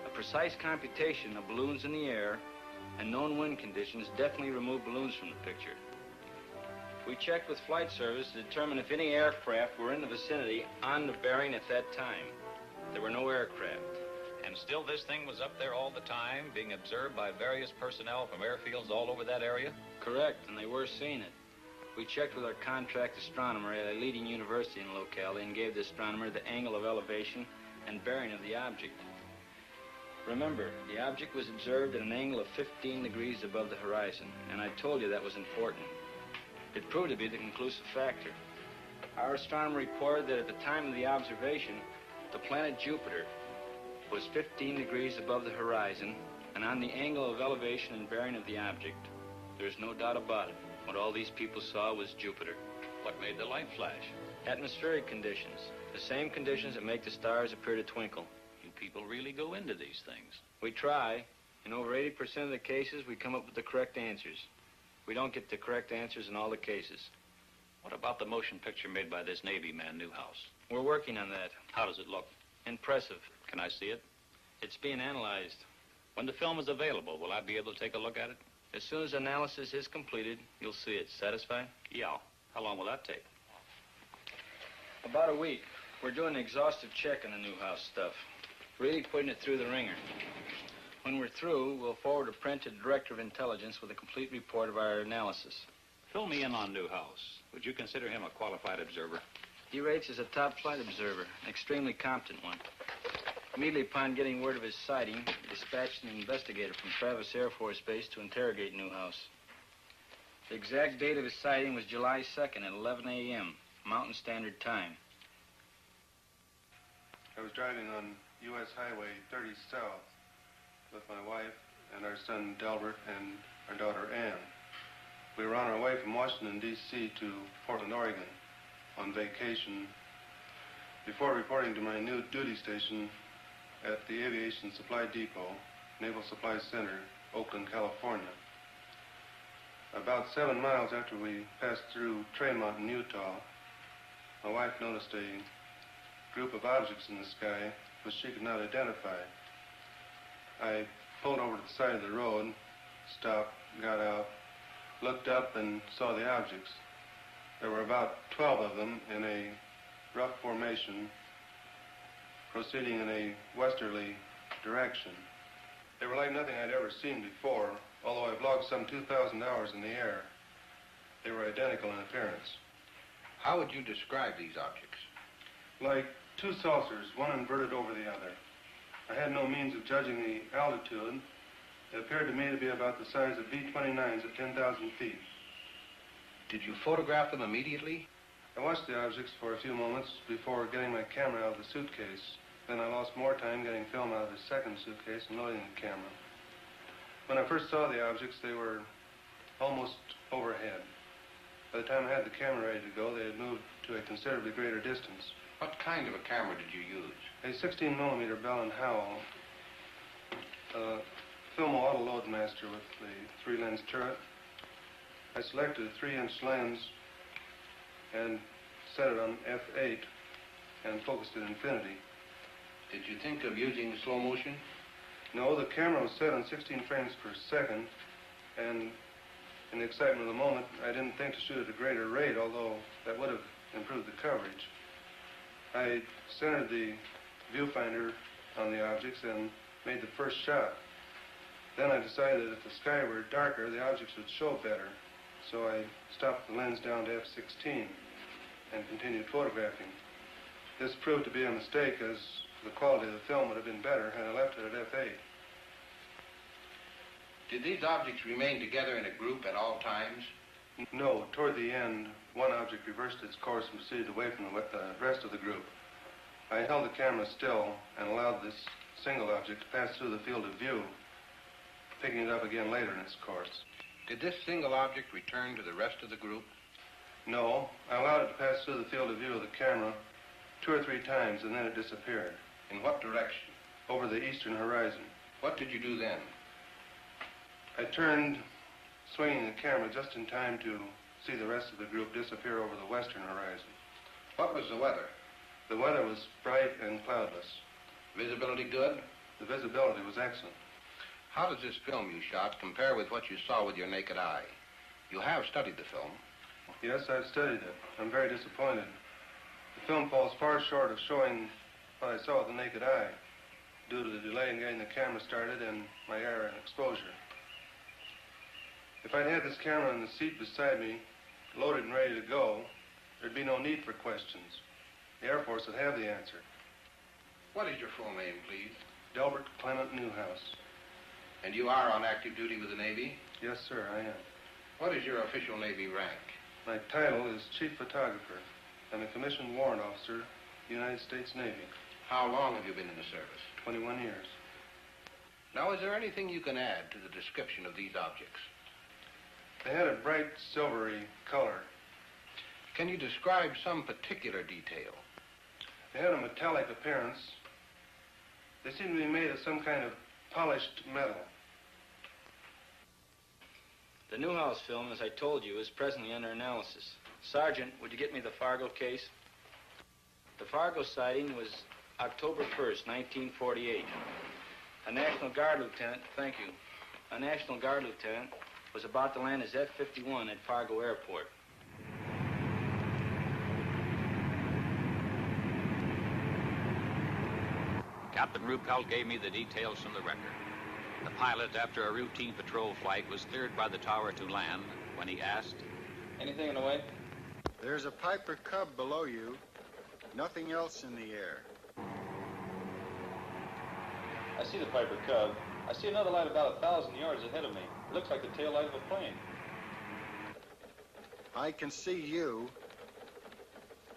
A precise computation of balloons in the air and known wind conditions definitely removed balloons from the picture. We checked with flight service to determine if any aircraft were in the vicinity on the bearing at that time. There were no aircraft. And still this thing was up there all the time, being observed by various personnel from airfields all over that area? Correct, and they were seeing it. We checked with our contract astronomer at a leading university in the locality and gave the astronomer the angle of elevation and bearing of the object. Remember, the object was observed at an angle of 15 degrees above the horizon, and I told you that was important. It proved to be the conclusive factor. Our astronomer reported that at the time of the observation, the planet Jupiter was 15 degrees above the horizon and on the angle of elevation and bearing of the object. There's no doubt about it. What all these people saw was Jupiter. What made the light flash? Atmospheric conditions. The same conditions that make the stars appear to twinkle. You people really go into these things. We try. In over 80% of the cases, we come up with the correct answers. We don't get the correct answers in all the cases. What about the motion picture made by this Navy man, Newhouse? We're working on that. How does it look? Impressive. Can I see it? It's being analyzed. When the film is available, will I be able to take a look at it? As soon as analysis is completed, you'll see it. Satisfied? Yeah. How long will that take? About a week. We're doing an exhaustive check on the Newhouse stuff. Really putting it through the ringer. When we're through, we'll forward a print to the Director of Intelligence with a complete report of our analysis. Fill me in on Newhouse. Would you consider him a qualified observer? He rates as a top flight observer, an extremely competent one. Immediately upon getting word of his sighting, he dispatched an investigator from Travis Air Force Base to interrogate Newhouse. The exact date of his sighting was July 2nd at 11 a.m., Mountain Standard Time. I was driving on U.S. Highway 30 South with my wife and our son Delbert and our daughter Ann. We were on our way from Washington, D.C. to Portland, Oregon on vacation before reporting to my new duty station at the Aviation Supply Depot, Naval Supply Center, Oakland, California. About 7 miles after we passed through Tremayne, Utah, my wife noticed a group of objects in the sky which she could not identify. I pulled over to the side of the road, stopped, got out, looked up, and saw the objects. There were about 12 of them in a rough formation, proceeding in a westerly direction. They were like nothing I'd ever seen before, although I've logged some 2,000 hours in the air. They were identical in appearance. How would you describe these objects? Like two saucers, one inverted over the other. I had no means of judging the altitude. It appeared to me to be about the size of B-29s at 10,000 feet. Did you photograph them immediately? I watched the objects for a few moments before getting my camera out of the suitcase. Then I lost more time getting film out of the second suitcase and loading the camera. When I first saw the objects, they were almost overhead. By the time I had the camera ready to go, they had moved to a considerably greater distance. What kind of a camera did you use? A 16mm Bell & Howell, Filmo Auto Loadmaster with the 3-lens turret. I selected a 3-inch lens and set it on f8 and focused at infinity. Did you think of using slow motion? No, the camera was set on 16 frames per second, and in the excitement of the moment, I didn't think to shoot at a greater rate, although that would have improved the coverage. I centered the viewfinder on the objects and made the first shot. Then I decided that if the sky were darker, the objects would show better. So I stopped the lens down to f16 and continued photographing. This proved to be a mistake, as the quality of the film would have been better had I left it at f8. Did these objects remain together in a group at all times? No. Toward the end, one object reversed its course and proceeded away from the rest of the group. I held the camera still and allowed this single object to pass through the field of view, picking it up again later in its course. Did this single object return to the rest of the group? No. I allowed it to pass through the field of view of the camera 2 or 3 times, and then it disappeared. In what direction? Over the eastern horizon. What did you do then? I turned, swinging the camera just in time to see the rest of the group disappear over the western horizon. What was the weather? The weather was bright and cloudless. Visibility good? The visibility was excellent. How does this film you shot compare with what you saw with your naked eye? You have studied the film. Yes, I've studied it. I'm very disappointed. The film falls far short of showing what I saw with the naked eye, due to the delay in getting the camera started and my error in exposure. If I'd had this camera in the seat beside me, loaded and ready to go, there'd be no need for questions. The Air Force would have the answer. What is your full name, please? Delbert Clement Newhouse. And you are on active duty with the Navy? Yes, sir, I am. What is your official Navy rank? My title is Chief Photographer. I'm a commissioned warrant officer, United States Navy. How long have you been in the service? 21 years. Now, is there anything you can add to the description of these objects? They had a bright silvery color. Can you describe some particular detail? They had a metallic appearance. They seemed to be made of some kind of polished metal. The Newhouse film, as I told you, is presently under analysis. Sergeant, would you get me the Fargo case? The Fargo sighting was October 1st, 1948. A National Guard lieutenant, thank you, a National Guard lieutenant was about to land his F-51 at Fargo Airport. Captain Ruppelt gave me the details from the record. The pilot, after a routine patrol flight, was cleared by the tower to land when he asked, "Anything in the way?" There's a Piper Cub below you. Nothing else in the air. I see the Piper Cub. I see another light about 1,000 yards ahead of me. It looks like the tail light of a plane. I can see you,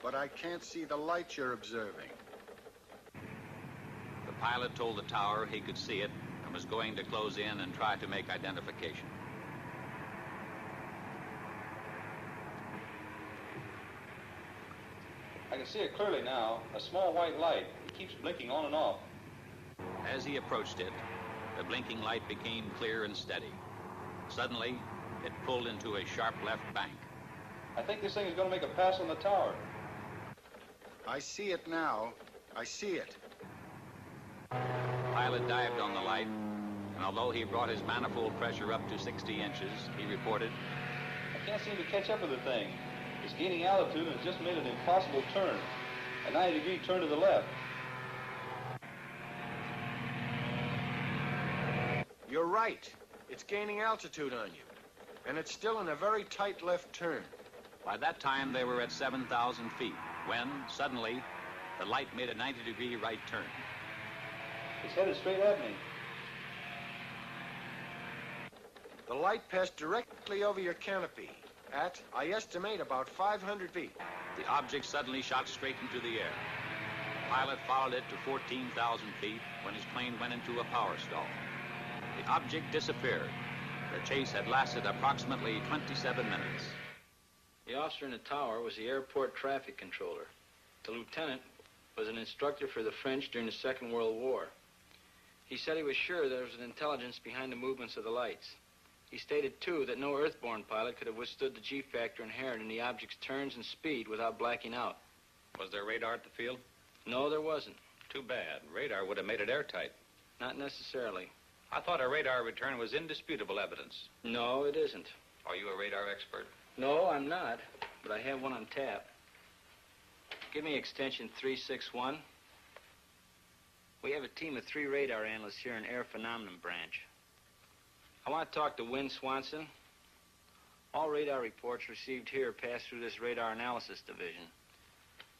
but I can't see the light you're observing. The pilot told the tower he could see it and was going to close in and try to make identification. I can see it clearly now. A small white light. It keeps blinking on and off. As he approached it, the blinking light became clear and steady. Suddenly, it pulled into a sharp left bank. I think this thing is going to make a pass on the tower. I see it now. I see it. The pilot dived on the light And although he brought his manifold pressure up to 60 inches, he reported, I can't seem to catch up with the thing. It's gaining altitude and has just made an impossible turn. A 90-degree turn to the left. You're right. It's gaining altitude on you. And it's still in a very tight left turn. By that time, they were at 7,000 feet, when, suddenly, the light made a 90-degree right turn. It's headed straight at me. The light passed directly over your canopy at, I estimate, about 500 feet. The object suddenly shot straight into the air. The pilot followed it to 14,000 feet when his plane went into a power stall. The object disappeared. Their chase had lasted approximately 27 minutes. The officer in the tower was the airport traffic controller. The lieutenant was an instructor for the French during the Second World War. He said he was sure there was an intelligence behind the movements of the lights. He stated, too, that no earthborn pilot could have withstood the G-factor inherent in the object's turns and speed without blacking out. Was there radar at the field? No, there wasn't. Too bad. Radar would have made it airtight. Not necessarily. I thought a radar return was indisputable evidence. No, it isn't. Are you a radar expert? No, I'm not, but I have one on tap. Give me extension 361. We have a team of 3 radar analysts here in Air Phenomenon Branch. I want to talk to Win Swanson. All radar reports received here pass through this radar analysis division.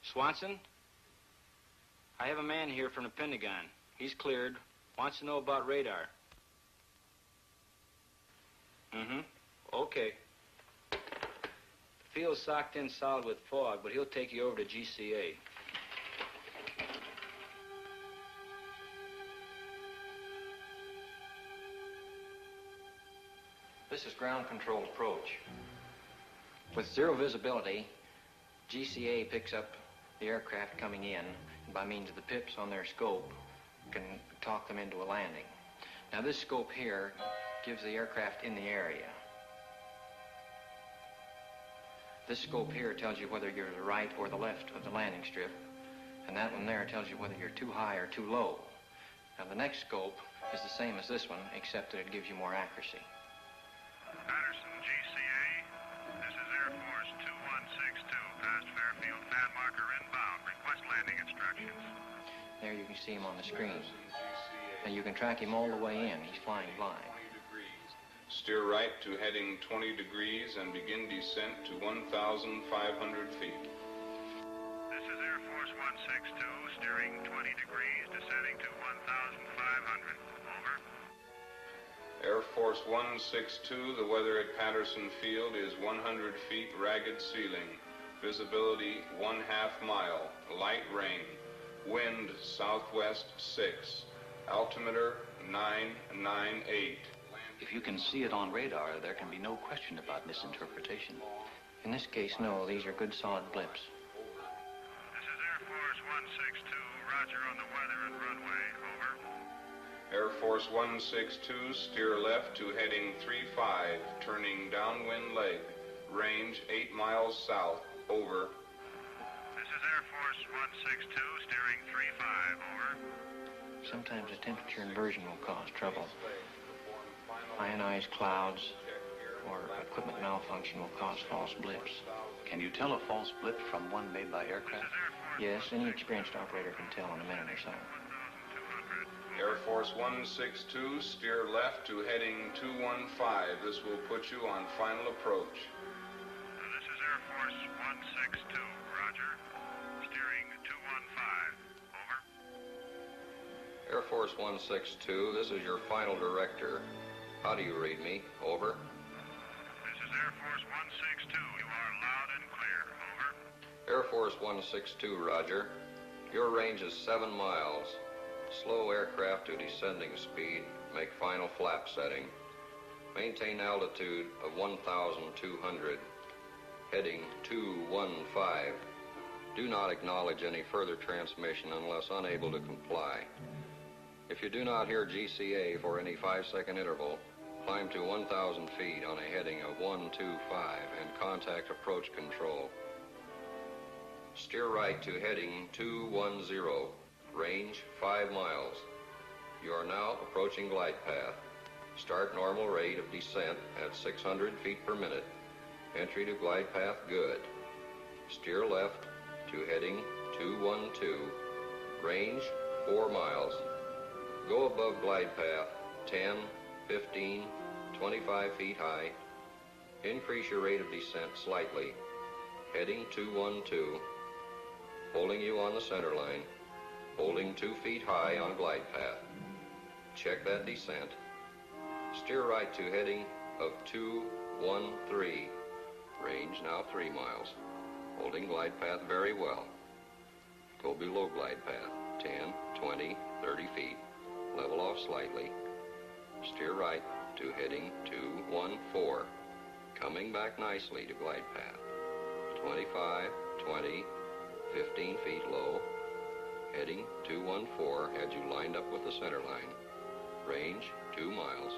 Swanson? I have a man here from the Pentagon. He's cleared. Wants to know about radar. Okay. The field's socked in solid with fog, but he'll take you over to GCA. This is ground control approach. With zero visibility, GCA picks up the aircraft coming in, and by means of the pips on their scope, can talk them into a landing. Now this scope here gives the aircraft in the area. This scope here tells you whether you're to the right or the left of the landing strip, and that one there tells you whether you're too high or too low. Now the next scope is the same as this one, except that it gives you more accuracy. Patterson, GCA. This is Air Force 2162, past Fairfield, pad marker inbound. Request landing instructions. There you can see him on the screen. And you can track him all the way in. He's flying blind. Steer right to heading 20 degrees and begin descent to 1,500 feet. This is Air Force 162, steering 20 degrees, descending to 1,500. Over. Air Force 162, the weather at Patterson Field is 100 feet ragged ceiling. Visibility 1/2 mile. Light rain. Wind southwest 6. Altimeter 998. If you can see it on radar, there can be no question about misinterpretation. In this case, no. These are good, solid blips. This is Air Force 162, roger on the weather and runway. Over. Air Force 162, steer left to heading 35, turning downwind leg. Range 8 miles south. Over. This is Air Force 162, steering 35. Over. Sometimes a temperature inversion will cause trouble. Ionized clouds or equipment malfunction will cause false blips. Can you tell a false blip from one made by aircraft? Yes, any experienced operator can tell in a minute or so. Air Force 162, steer left to heading 215. This will put you on final approach. This is Air Force 162, roger. Steering 215. Over. Air Force 162, this is your final director. How do you read me? Over. This is Air Force 162. You are loud and clear. Over. Air Force 162, roger. Your range is 7 miles. Slow aircraft to descending speed. Make final flap setting. Maintain altitude of 1,200. Heading 215. Do not acknowledge any further transmission unless unable to comply. If you do not hear GCA for any 5-second interval, climb to 1,000 feet on a heading of 125 and contact approach control. Steer right to heading 210, range 5 miles. You are now approaching glide path. Start normal rate of descent at 600 feet per minute. Entry to glide path good. Steer left to heading 212. Range 4 miles. Go above glide path 10, 15, 25 feet high. Increase your rate of descent slightly. Heading 212. Holding you on the center line. Holding 2 feet high on glide path. Check that descent. Steer right to heading of 213. Range now 3 miles. Holding glide path very well. Go below glide path 10, 20, 30 feet. Level off slightly. Steer right to heading 214. Coming back nicely to glide path. 25, 20, 15 feet low. Heading 214 had you lined up with the center line. Range 2 miles.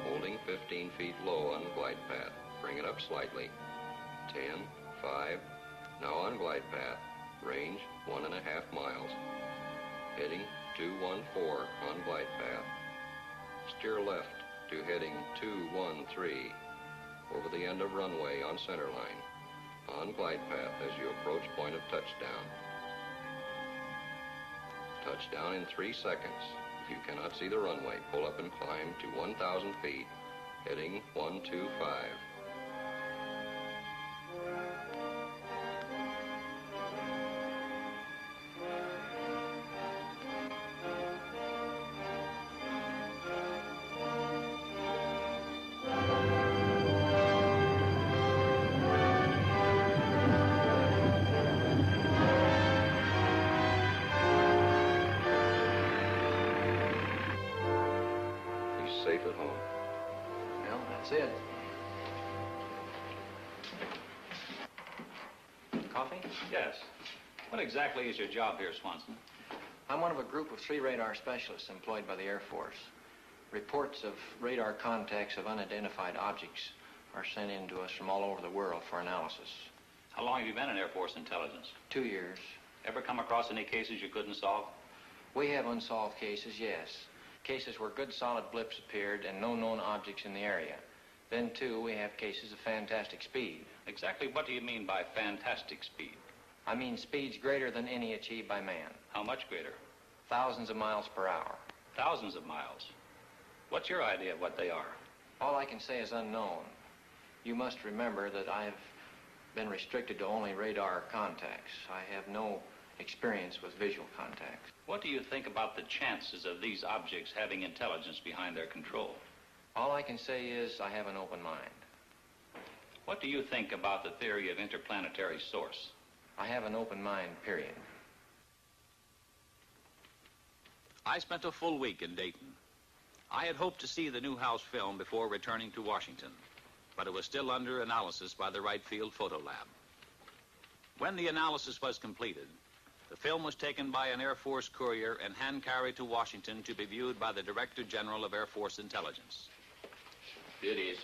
Holding 15 feet low on glide path. Bring it up slightly. 10, 5. Now on glide path. Range 1.5 miles. Heading 214 on glide path. Steer left to heading 213 over the end of runway on center line. On glide path as you approach point of touchdown. Touchdown in 3 seconds. If you cannot see the runway, pull up and climb to 1,000 feet, heading 125. Safe at home. Well, that's it. Coffee? Yes. What exactly is your job here, Swanson? I'm one of a group of 3 radar specialists employed by the Air Force. Reports of radar contacts of unidentified objects are sent in to us from all over the world for analysis. How long have you been in Air Force intelligence? 2 years. Ever come across any cases you couldn't solve? We have unsolved cases, yes. Cases where good solid blips appeared and no known objects in the area. Then, too, we have cases of fantastic speed. Exactly what do you mean by fantastic speed? I mean speeds greater than any achieved by man. How much greater? Thousands of miles per hour. Thousands of miles. What's your idea of what they are? All I can say is unknown. You must remember that I've been restricted to only radar contacts. I have no experience with visual contacts. What do you think about the chances of these objects having intelligence behind their control? All I can say is I have an open mind. What do you think about the theory of interplanetary source? I have an open mind, period. I spent a full week in Dayton. I had hoped to see the Newhouse film before returning to Washington, but it was still under analysis by the Wright Field Photo Lab. When the analysis was completed, the film was taken by an Air Force courier and hand-carried to Washington to be viewed by the Director General of Air Force Intelligence. It is.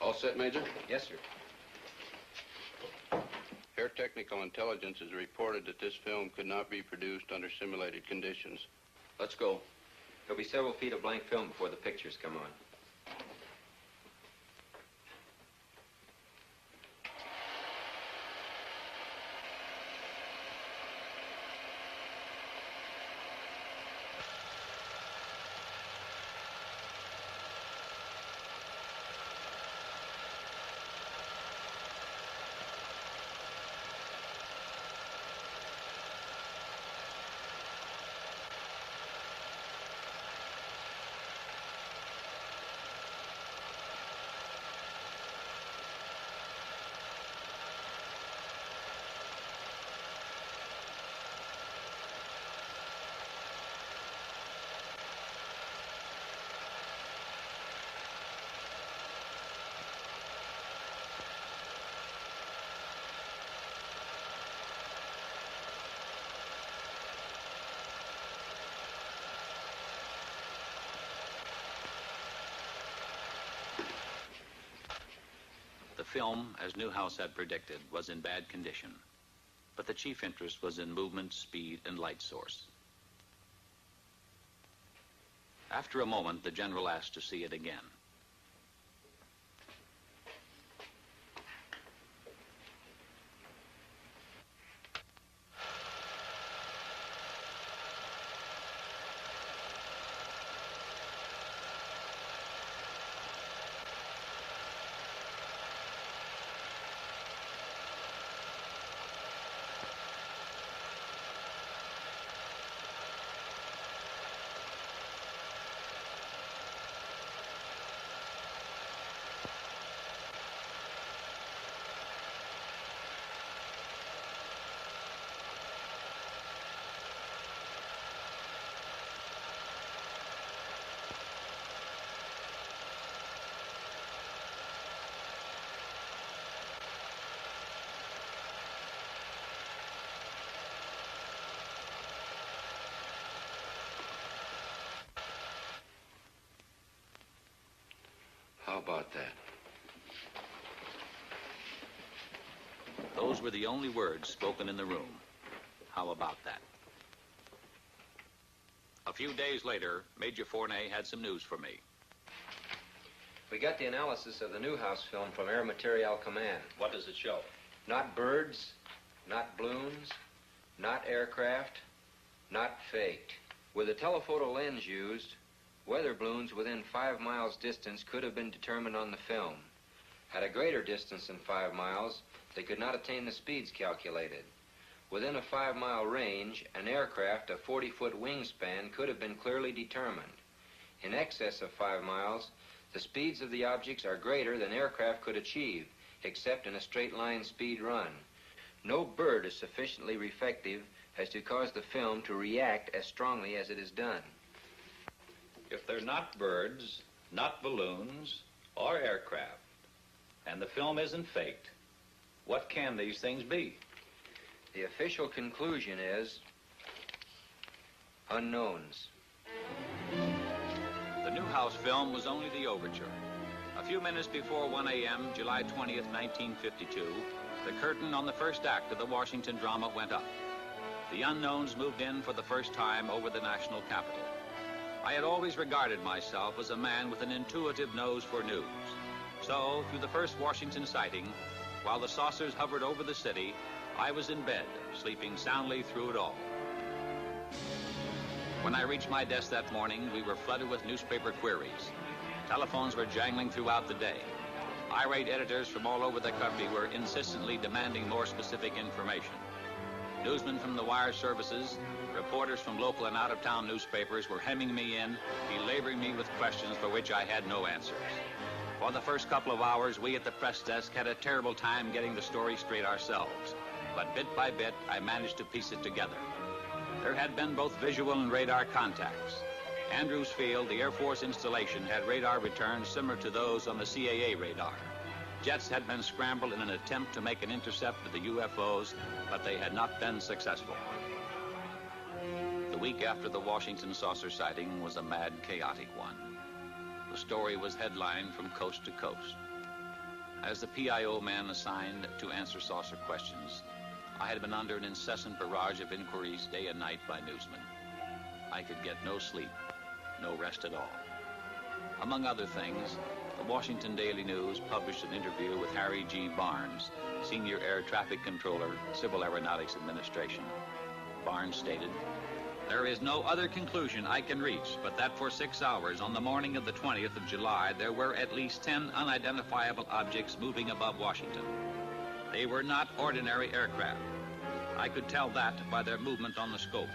All set, Major? Yes, sir. Air Technical Intelligence has reported that this film could not be produced under simulated conditions. Let's go. There'll be several feet of blank film before the pictures come on. The film, as Newhouse had predicted, was in bad condition, but the chief interest was in movement, speed, and light source. After a moment, the general asked to see it again. How about that? Those were the only words spoken in the room. How about that? A few days later, Major Fournet had some news for me. We got the analysis of the Newhouse film from Air Materiel Command. What does it show? Not birds, not balloons, not aircraft, not faked. With the telephoto lens used, weather balloons within 5 miles distance could have been determined on the film. At a greater distance than 5 miles, they could not attain the speeds calculated. Within a 5-mile range, an aircraft of 40-foot wingspan could have been clearly determined. In excess of 5 miles, the speeds of the objects are greater than aircraft could achieve, except in a straight-line speed run. No bird is sufficiently reflective as to cause the film to react as strongly as it is done. If they're not birds, not balloons, or aircraft, and the film isn't faked, what can these things be? The official conclusion is unknowns. The Newhouse film was only the overture. A few minutes before 1 a.m., July 20th, 1952, the curtain on the first act of the Washington drama went up. The unknowns moved in for the first time over the national capital. I had always regarded myself as a man with an intuitive nose for news. So, through the first Washington sighting, while the saucers hovered over the city, I was in bed, sleeping soundly through it all. When I reached my desk that morning, we were flooded with newspaper queries. Telephones were jangling throughout the day. Irate editors from all over the country were insistently demanding more specific information. Newsmen from the wire services, reporters from local and out-of-town newspapers were hemming me in, belaboring me with questions for which I had no answers. For the first couple of hours, we at the press desk had a terrible time getting the story straight ourselves. But bit by bit, I managed to piece it together. There had been both visual and radar contacts. Andrews Field, the Air Force installation, had radar returns similar to those on the CAA radar. Jets had been scrambled in an attempt to make an intercept of the UFOs, but they had not been successful. The week after the Washington saucer sighting was a mad, chaotic one. The story was headlined from coast to coast. As the PIO man assigned to answer saucer questions, I had been under an incessant barrage of inquiries day and night by newsmen. I could get no sleep, no rest at all. Among other things, the Washington Daily News published an interview with Harry G. Barnes, Senior Air Traffic Controller, Civil Aeronautics Administration. Barnes stated, "There is no other conclusion I can reach but that for 6 hours on the morning of the 20th of July, there were at least 10 unidentifiable objects moving above Washington. They were not ordinary aircraft. I could tell that by their movement on the scope.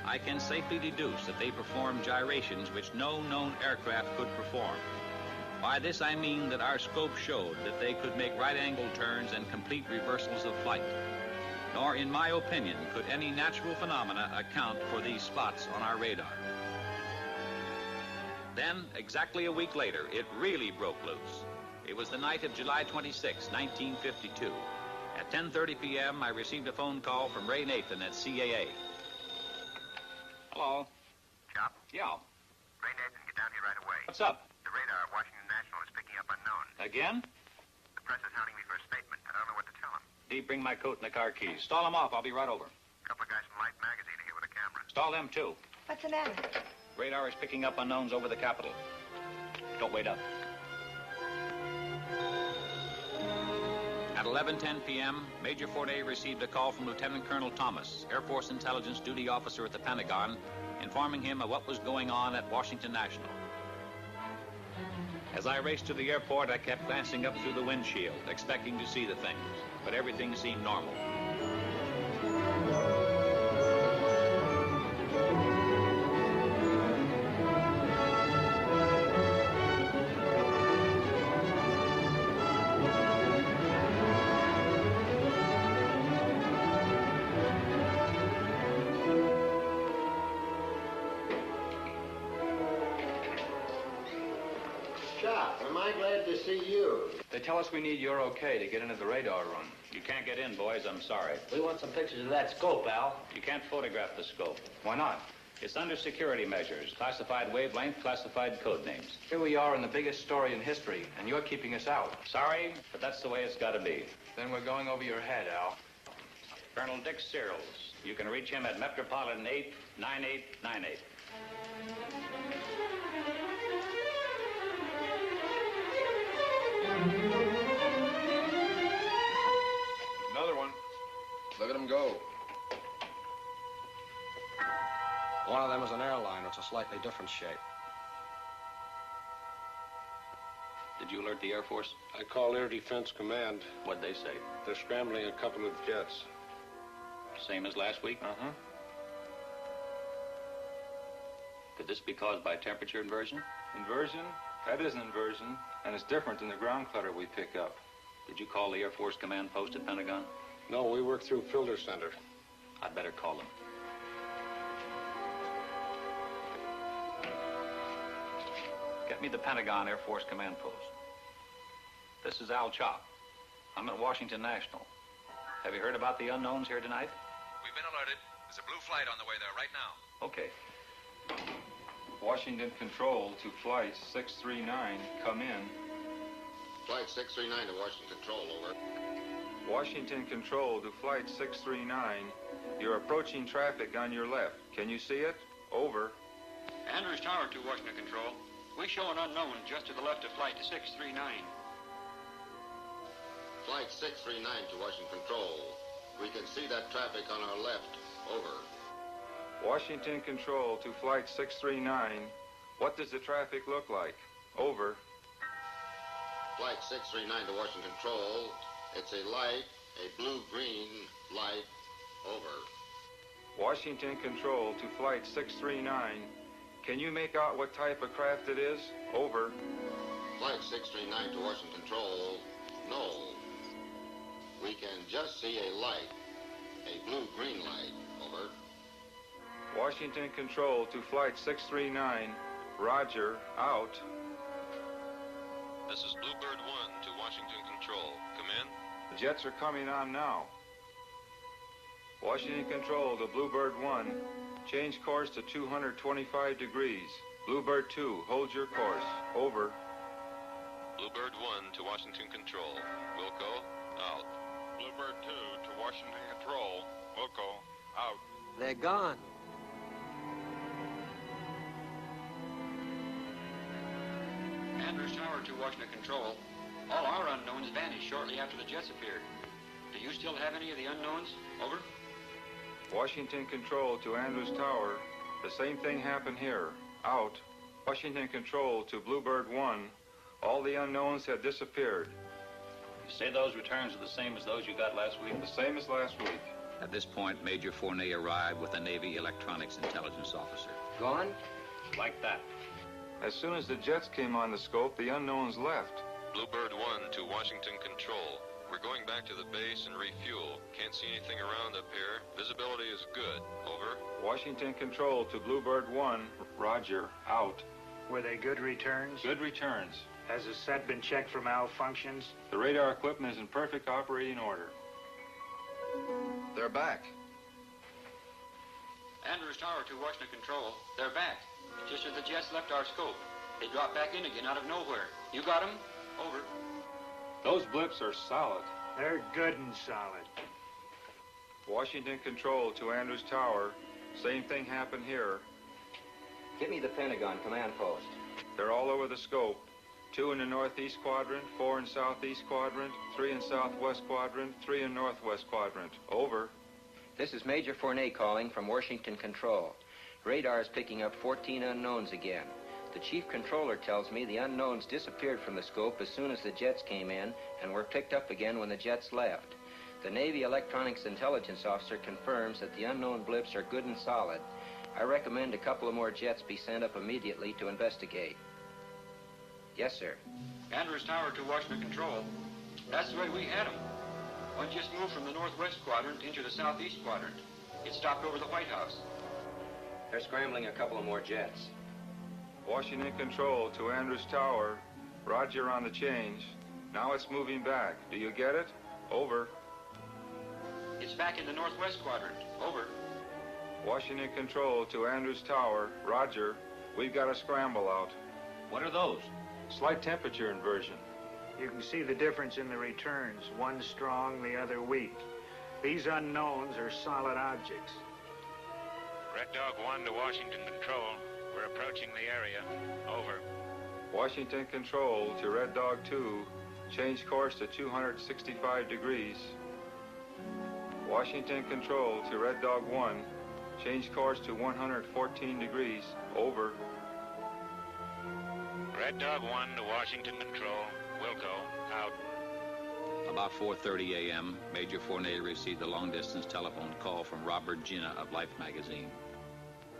I can safely deduce that they performed gyrations which no known aircraft could perform. By this I mean that our scope showed that they could make right-angle turns and complete reversals of flight. Nor, in my opinion, could any natural phenomena account for these spots on our radar." Then, exactly a week later, it really broke loose. It was the night of July 26, 1952. At 10:30 p.m., I received a phone call from Ray Nathan at CAA. Hello. Chop? Yeah. Ray Nathan, get down here right away. What's up? The radar at Washington National is picking up unknown. Again? The press is hounding me for a statement. I don't know what to tell them. Dee, bring my coat and the car keys. Stall them off. I'll be right over. A couple of guys from Life magazine are here with a camera. Stall them, too. What's the matter? Radar is picking up unknowns over the capital. Don't wait up. At 11:10 p.m., Major Forte received a call from Lieutenant Colonel Thomas, Air Force Intelligence Duty Officer at the Pentagon, informing him of what was going on at Washington National. As I raced to the airport, I kept glancing up through the windshield, expecting to see the things, but everything seemed normal. Am I glad to see you? They tell us we need your okay to get into the radar room. You can't get in, boys. I'm sorry. We want some pictures of that scope, Al. You can't photograph the scope. Why not? It's under security measures. Classified wavelength, classified code names. Here we are in the biggest story in history, and you're keeping us out. Sorry, but that's the way it's got to be. Then we're going over your head, Al. Colonel Dick Searles. You can reach him at Metropolitan 89898. Another one. Look at them go. One of them is an airliner. It's a slightly different shape. Did you alert the Air Force? I called Air Defense Command. What'd they say? They're scrambling a couple of jets. Same as last week? Uh-huh. Could this be caused by temperature inversion? Inversion? That isn't inversion, and it's different than the ground clutter we pick up. Did you call the Air Force Command Post at Pentagon? No, we work through Filter Center. I'd better call them. Get me the Pentagon Air Force Command Post. This is Al Chop. I'm at Washington National. Have you heard about the unknowns here tonight? We've been alerted. There's a blue flight on the way there right now. Okay. Washington Control to Flight 639, come in. Flight 639 to Washington Control, over. Washington Control to Flight 639. You're approaching traffic on your left. Can you see it? Over. Andrews Tower to Washington Control. We show an unknown just to the left of Flight 639. Flight 639 to Washington Control. We can see that traffic on our left, over. Washington Control to Flight 639. What does the traffic look like? Over. Flight 639 to Washington Control. It's a light, a blue-green light, over. Washington Control to Flight 639. Can you make out what type of craft it is? Over. Flight 639 to Washington Control. No. We can just see a light, a blue-green light, over. Washington Control to Flight 639. Roger, out. This is Bluebird 1 to Washington Control. Come in. The jets are coming on now. Washington Control to Bluebird 1. Change course to 225 degrees. Bluebird 2, hold your course. Over. Bluebird 1 to Washington Control. Wilco, out. Bluebird 2 to Washington Control. Wilco, out. They're gone. Andrews Tower to Washington Control. All our unknowns vanished shortly after the jets appeared. Do you still have any of the unknowns? Over. Washington Control to Andrews Tower. The same thing happened here. Out. Washington Control to Bluebird 1. All the unknowns had disappeared. You say those returns are the same as those you got last week? The same as last week. At this point, Major Fournet arrived with a Navy electronics intelligence officer. Gone? Like that. As soon as the jets came on the scope, the unknowns left. Bluebird 1 to Washington Control. We're going back to the base and refuel. Can't see anything around up here. Visibility is good. Over. Washington Control to Bluebird 1. Roger. Out. Were they good returns? Good returns. Has the set been checked for malfunctions? The radar equipment is in perfect operating order. They're back. Andrews Tower to Washington Control. They're back. Just as the jets left our scope. They dropped back in again out of nowhere. You got them? Over. Those blips are solid. They're good and solid. Washington Control to Andrews Tower. Same thing happened here. Get me the Pentagon command post. They're all over the scope. 2 in the northeast quadrant, 4 in southeast quadrant, 3 in southwest quadrant, 3 in northwest quadrant. Over. This is Major Fournet calling from Washington Control. Radar is picking up 14 unknowns again. The chief controller tells me the unknowns disappeared from the scope as soon as the jets came in and were picked up again when the jets left. The Navy Electronics Intelligence Officer confirms that the unknown blips are good and solid. I recommend a couple of more jets be sent up immediately to investigate. Yes, sir. Andrews Tower to Washington Control. That's the way we had them. One just moved from the northwest quadrant into the southeast quadrant. It stopped over the White House. They're scrambling a couple of more jets. Washington Control to Andrews Tower. Roger on the change. Now it's moving back. Do you get it? Over. It's back in the northwest quadrant. Over. Washington Control to Andrews Tower. Roger. We've got a scramble out. What are those? Slight temperature inversion. You can see the difference in the returns. One strong, the other weak. These unknowns are solid objects. Red Dog 1 to Washington Control. We're approaching the area. Over. Washington Control to Red Dog 2. Change course to 265 degrees. Washington Control to Red Dog 1. Change course to 114 degrees. Over. Red Dog 1 to Washington Control. Wilco, out. About 4:30 a.m., Major Fournet received a long-distance telephone call from Robert Gina of Life magazine.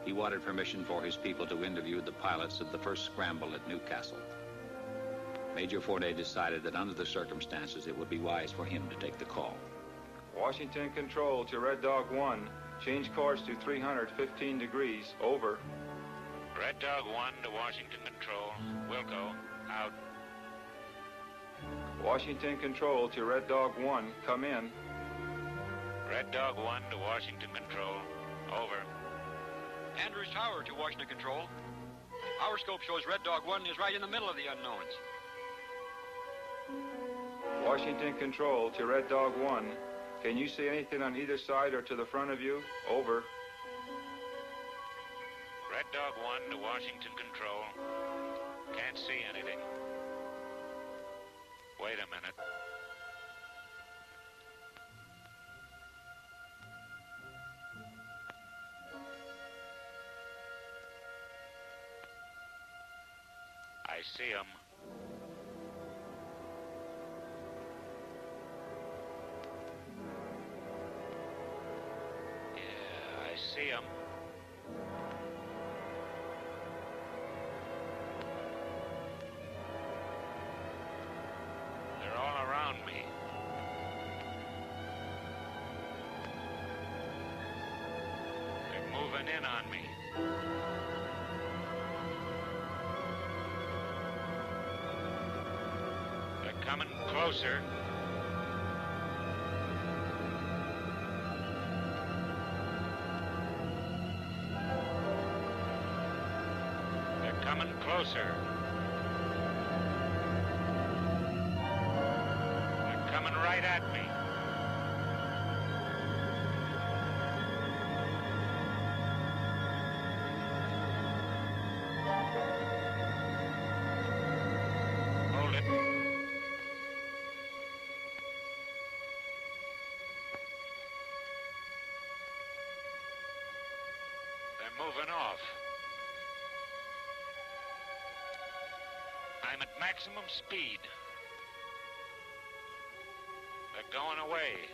He wanted permission for his people to interview the pilots of the first scramble at Newcastle. Major Fournet decided that under the circumstances, it would be wise for him to take the call. Washington Control to Red Dog 1. Change course to 315 degrees. Over. Red Dog 1 to Washington Control. Wilco, out. Washington Control to Red Dog 1. Come in. Red Dog 1 to Washington Control. Over. Andrews Tower to Washington Control. Our scope shows Red Dog 1 is right in the middle of the unknowns. Washington Control to Red Dog 1. Can you see anything on either side or to the front of you? Over. Red Dog 1 to Washington Control. Can't see anything. Wait a minute. I see 'em. Yeah, I see 'em. They're all around me. They're moving in on me. They're coming closer. They're coming closer. Coming right at me. Hold it. They're moving off. I'm at maximum speed. They're going away.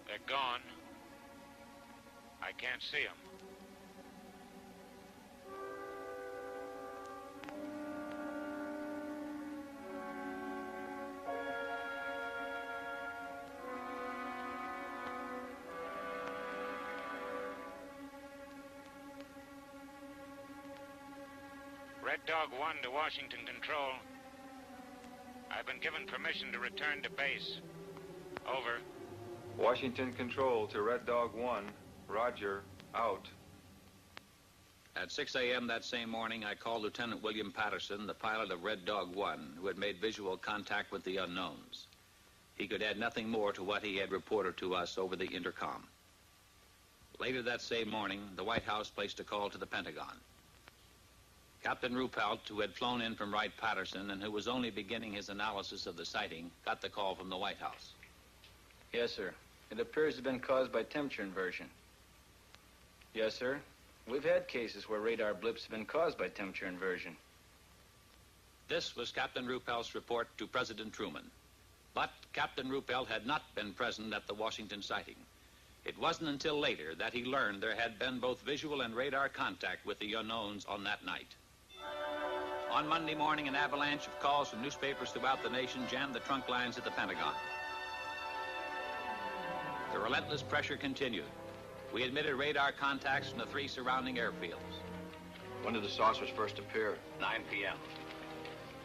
They're gone. I can't see them. Red Dog 1 to Washington Control. I've been given permission to return to base. Over. Washington Control to Red Dog 1. Roger. Out. At 6 a.m. that same morning, I called Lieutenant William Patterson, the pilot of Red Dog 1, who had made visual contact with the unknowns. He could add nothing more to what he had reported to us over the intercom. Later that same morning, the White House placed a call to the Pentagon. Captain Ruppelt, who had flown in from Wright-Patterson and who was only beginning his analysis of the sighting, got the call from the White House. Yes, sir. It appears to have been caused by temperature inversion. Yes, sir. We've had cases where radar blips have been caused by temperature inversion. This was Captain Ruppelt's report to President Truman. But Captain Ruppelt had not been present at the Washington sighting. It wasn't until later that he learned there had been both visual and radar contact with the unknowns on that night. On Monday morning, an avalanche of calls from newspapers throughout the nation jammed the trunk lines at the Pentagon. The relentless pressure continued. We admitted radar contacts from the 3 surrounding airfields. When did the saucers first appear? 9 p.m.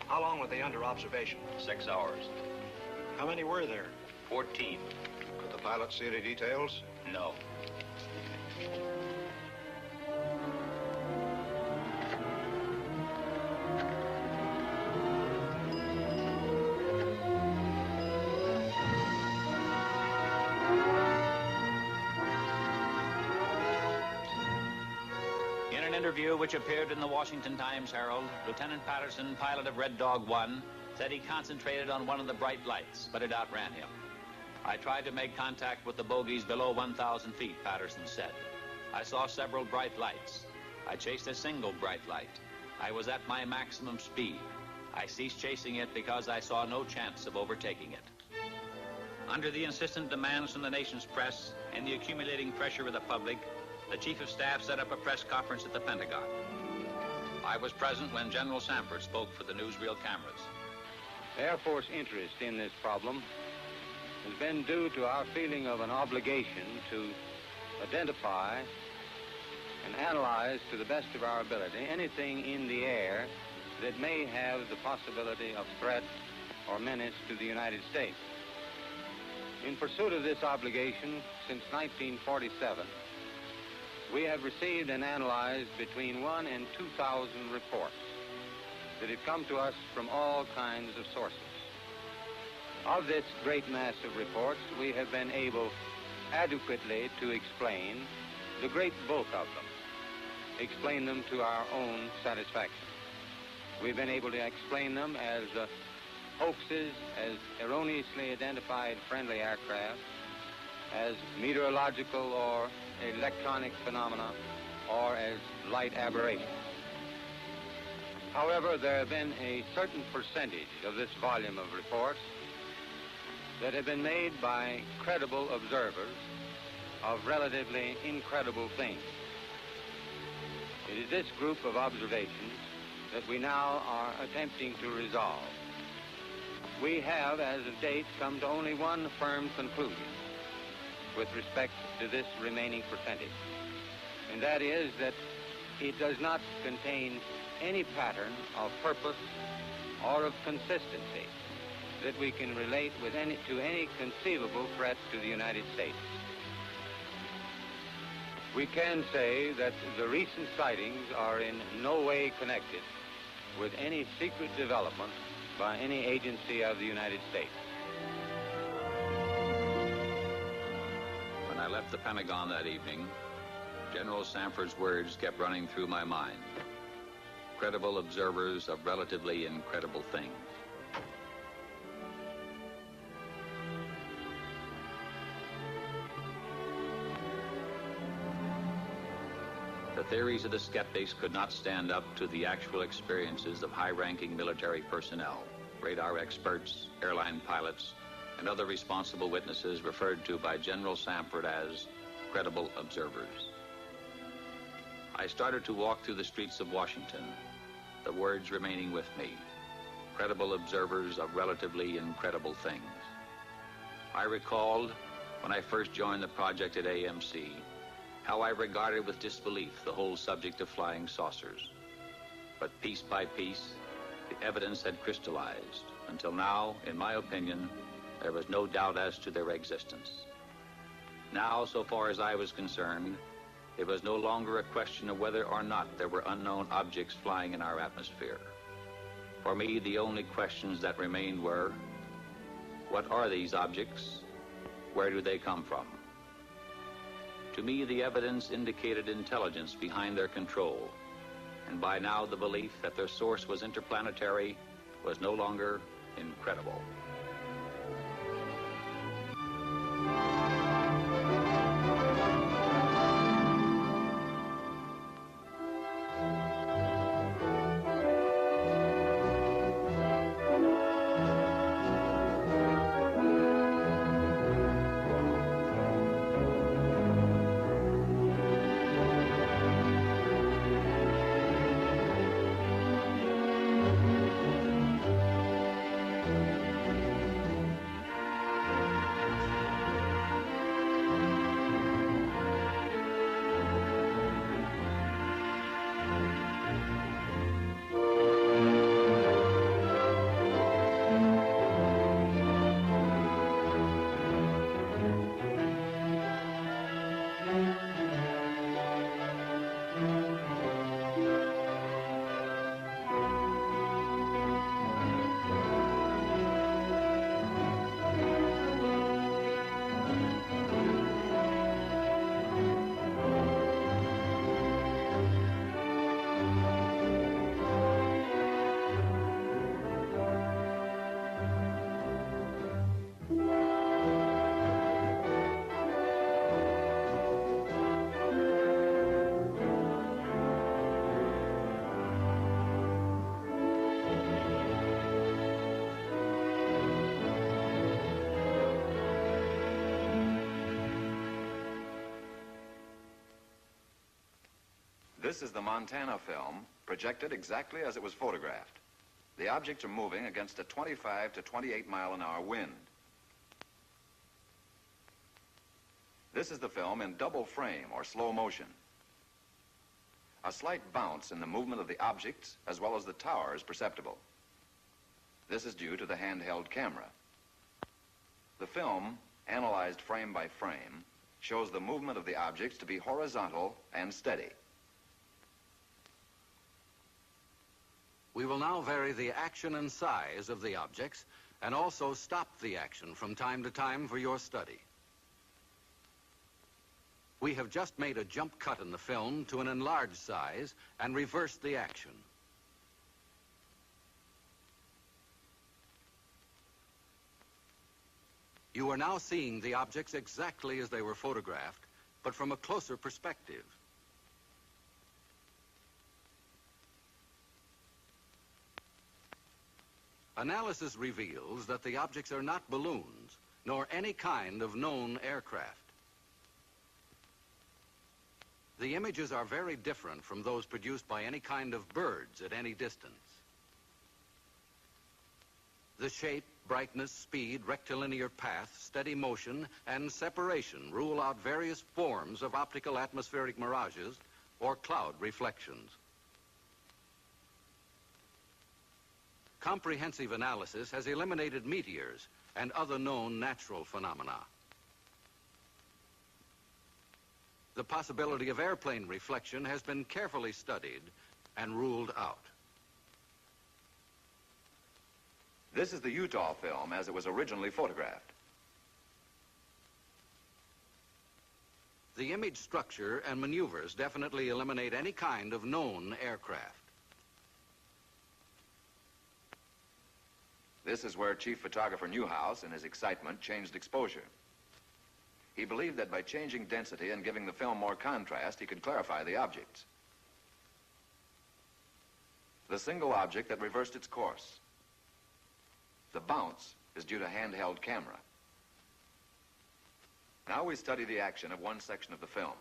How long were they under observation? 6 hours. How many were there? 14. Could the pilot see any details? No. In an interview which appeared in the Washington Times-Herald, Lieutenant Patterson, pilot of Red Dog 1, said he concentrated on one of the bright lights, but it outran him. I tried to make contact with the bogies below 1,000 feet, Patterson said. I saw several bright lights. I chased a single bright light. I was at my maximum speed. I ceased chasing it because I saw no chance of overtaking it. Under the insistent demands from the nation's press and the accumulating pressure of the public, the Chief of Staff set up a press conference at the Pentagon. I was present when General Sanford spoke for the newsreel cameras. The Air Force interest in this problem has been due to our feeling of an obligation to identify and analyze to the best of our ability anything in the air that may have the possibility of threat or menace to the United States. In pursuit of this obligation, since 1947, we have received and analyzed between 1,000 and 2,000 reports that have come to us from all kinds of sources. Of this great mass of reports, we have been able adequately to explain the great bulk of them, explain them to our own satisfaction. We've been able to explain them as hoaxes, as erroneously identified friendly aircraft, as meteorological or electronic phenomena, or as light aberrations. However, there have been a certain percentage of this volume of reports that have been made by credible observers of relatively incredible things. It is this group of observations that we now are attempting to resolve. We have, as of date, come to only one firm conclusion with respect to this remaining percentage, and that is that it does not contain any pattern of purpose or of consistency that we can relate with to any conceivable threat to the United States. We can say that the recent sightings are in no way connected with any secret development by any agency of the United States. When I left the Pentagon that evening, General Sanford's words kept running through my mind. Credible observers of relatively incredible things. The theories of the skeptics could not stand up to the actual experiences of high-ranking military personnel, radar experts, airline pilots, and other responsible witnesses referred to by General Sanford as credible observers. I started to walk through the streets of Washington, the words remaining with me, credible observers of relatively incredible things. I recalled, when I first joined the project at AMC, how I regarded with disbelief the whole subject of flying saucers. But piece by piece, the evidence had crystallized, until now, in my opinion, there was no doubt as to their existence. Now, so far as I was concerned, it was no longer a question of whether or not there were unknown objects flying in our atmosphere. For me, the only questions that remained were, what are these objects? Where do they come from? To me, the evidence indicated intelligence behind their control, and by now the belief that their source was interplanetary was no longer incredible. This is the Montana film, projected exactly as it was photographed. The objects are moving against a 25 to 28 mile an hour wind. This is the film in double frame or slow motion. A slight bounce in the movement of the objects as well as the tower is perceptible. This is due to the handheld camera. The film, analyzed frame by frame, shows the movement of the objects to be horizontal and steady. We will now vary the action and size of the objects and also stop the action from time to time for your study. We have just made a jump cut in the film to an enlarged size and reversed the action. You are now seeing the objects exactly as they were photographed, but from a closer perspective. Analysis reveals that the objects are not balloons, nor any kind of known aircraft. The images are very different from those produced by any kind of birds at any distance. The shape, brightness, speed, rectilinear path, steady motion, and separation rule out various forms of optical atmospheric mirages or cloud reflections. Comprehensive analysis has eliminated meteors and other known natural phenomena. The possibility of airplane reflection has been carefully studied and ruled out. This is the Utah film as it was originally photographed. The image structure and maneuvers definitely eliminate any kind of known aircraft. This is where Chief Photographer Newhouse, in his excitement, changed exposure. He believed that by changing density and giving the film more contrast, he could clarify the objects. The single object that reversed its course. The bounce is due to handheld camera. Now we study the action of one section of the film.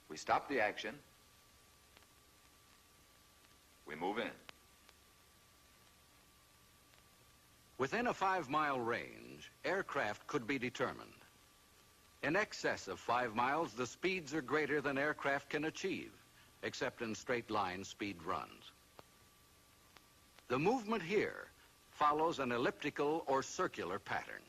We stop the action. We move in. Within a 5-mile range, aircraft could be determined. In excess of 5 miles, the speeds are greater than aircraft can achieve, except in straight-line speed runs. The movement here follows an elliptical or circular pattern.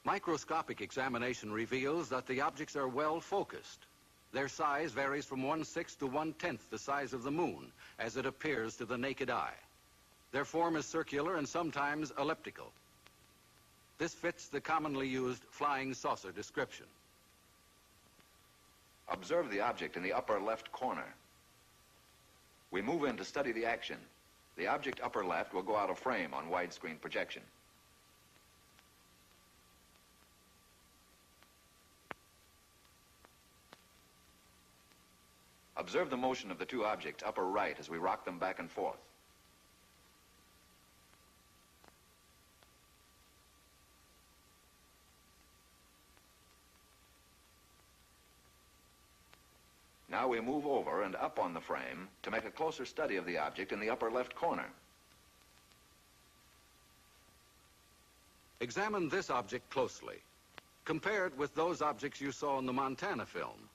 Microscopic examination reveals that the objects are well focused. Their size varies from 1/6 to 1/10 the size of the moon, as it appears to the naked eye. Their form is circular and sometimes elliptical. This fits the commonly used flying saucer description. Observe the object in the upper left corner. We move in to study the action. The object upper left will go out of frame on widescreen projection. Observe the motion of the two objects upper right as we rock them back and forth. Now we move over and up on the frame to make a closer study of the object in the upper left corner. Examine this object closely. Compare it with those objects you saw in the Montana film.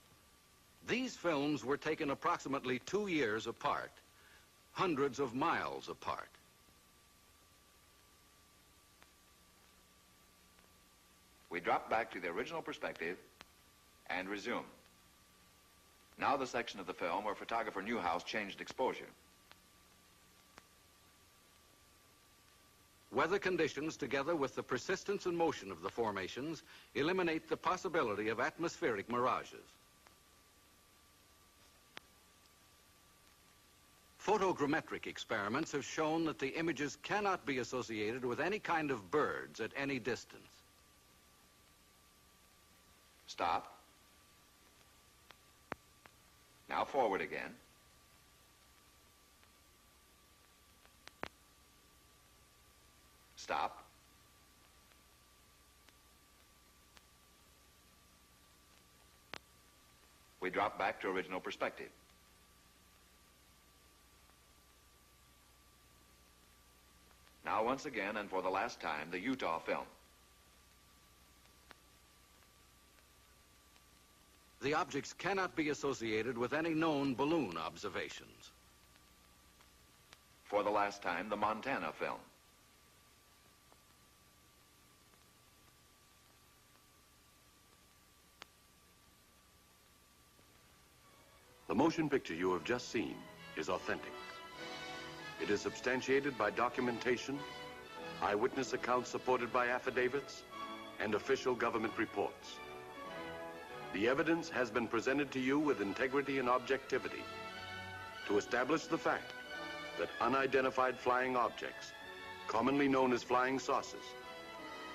These films were taken approximately 2 years apart, hundreds of miles apart. We drop back to the original perspective and resume. Now the section of the film where photographer Newhouse changed exposure. Weather conditions, together with the persistence and motion of the formations, eliminate the possibility of atmospheric mirages. Photogrammetric experiments have shown that the images cannot be associated with any kind of birds at any distance. Stop. Now forward again. Stop. We drop back to original perspective. Now once again, and for the last time, the Utah film. The objects cannot be associated with any known balloon observations. For the last time, the Montana film. The motion picture you have just seen is authentic. It is substantiated by documentation, eyewitness accounts supported by affidavits, and official government reports. The evidence has been presented to you with integrity and objectivity to establish the fact that unidentified flying objects, commonly known as flying saucers,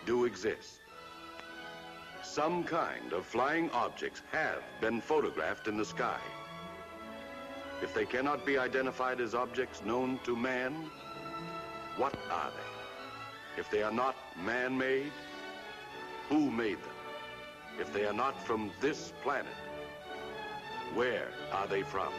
do exist. Some kind of flying objects have been photographed in the sky. If they cannot be identified as objects known to man, what are they? If they are not man-made, who made them? If they are not from this planet, where are they from?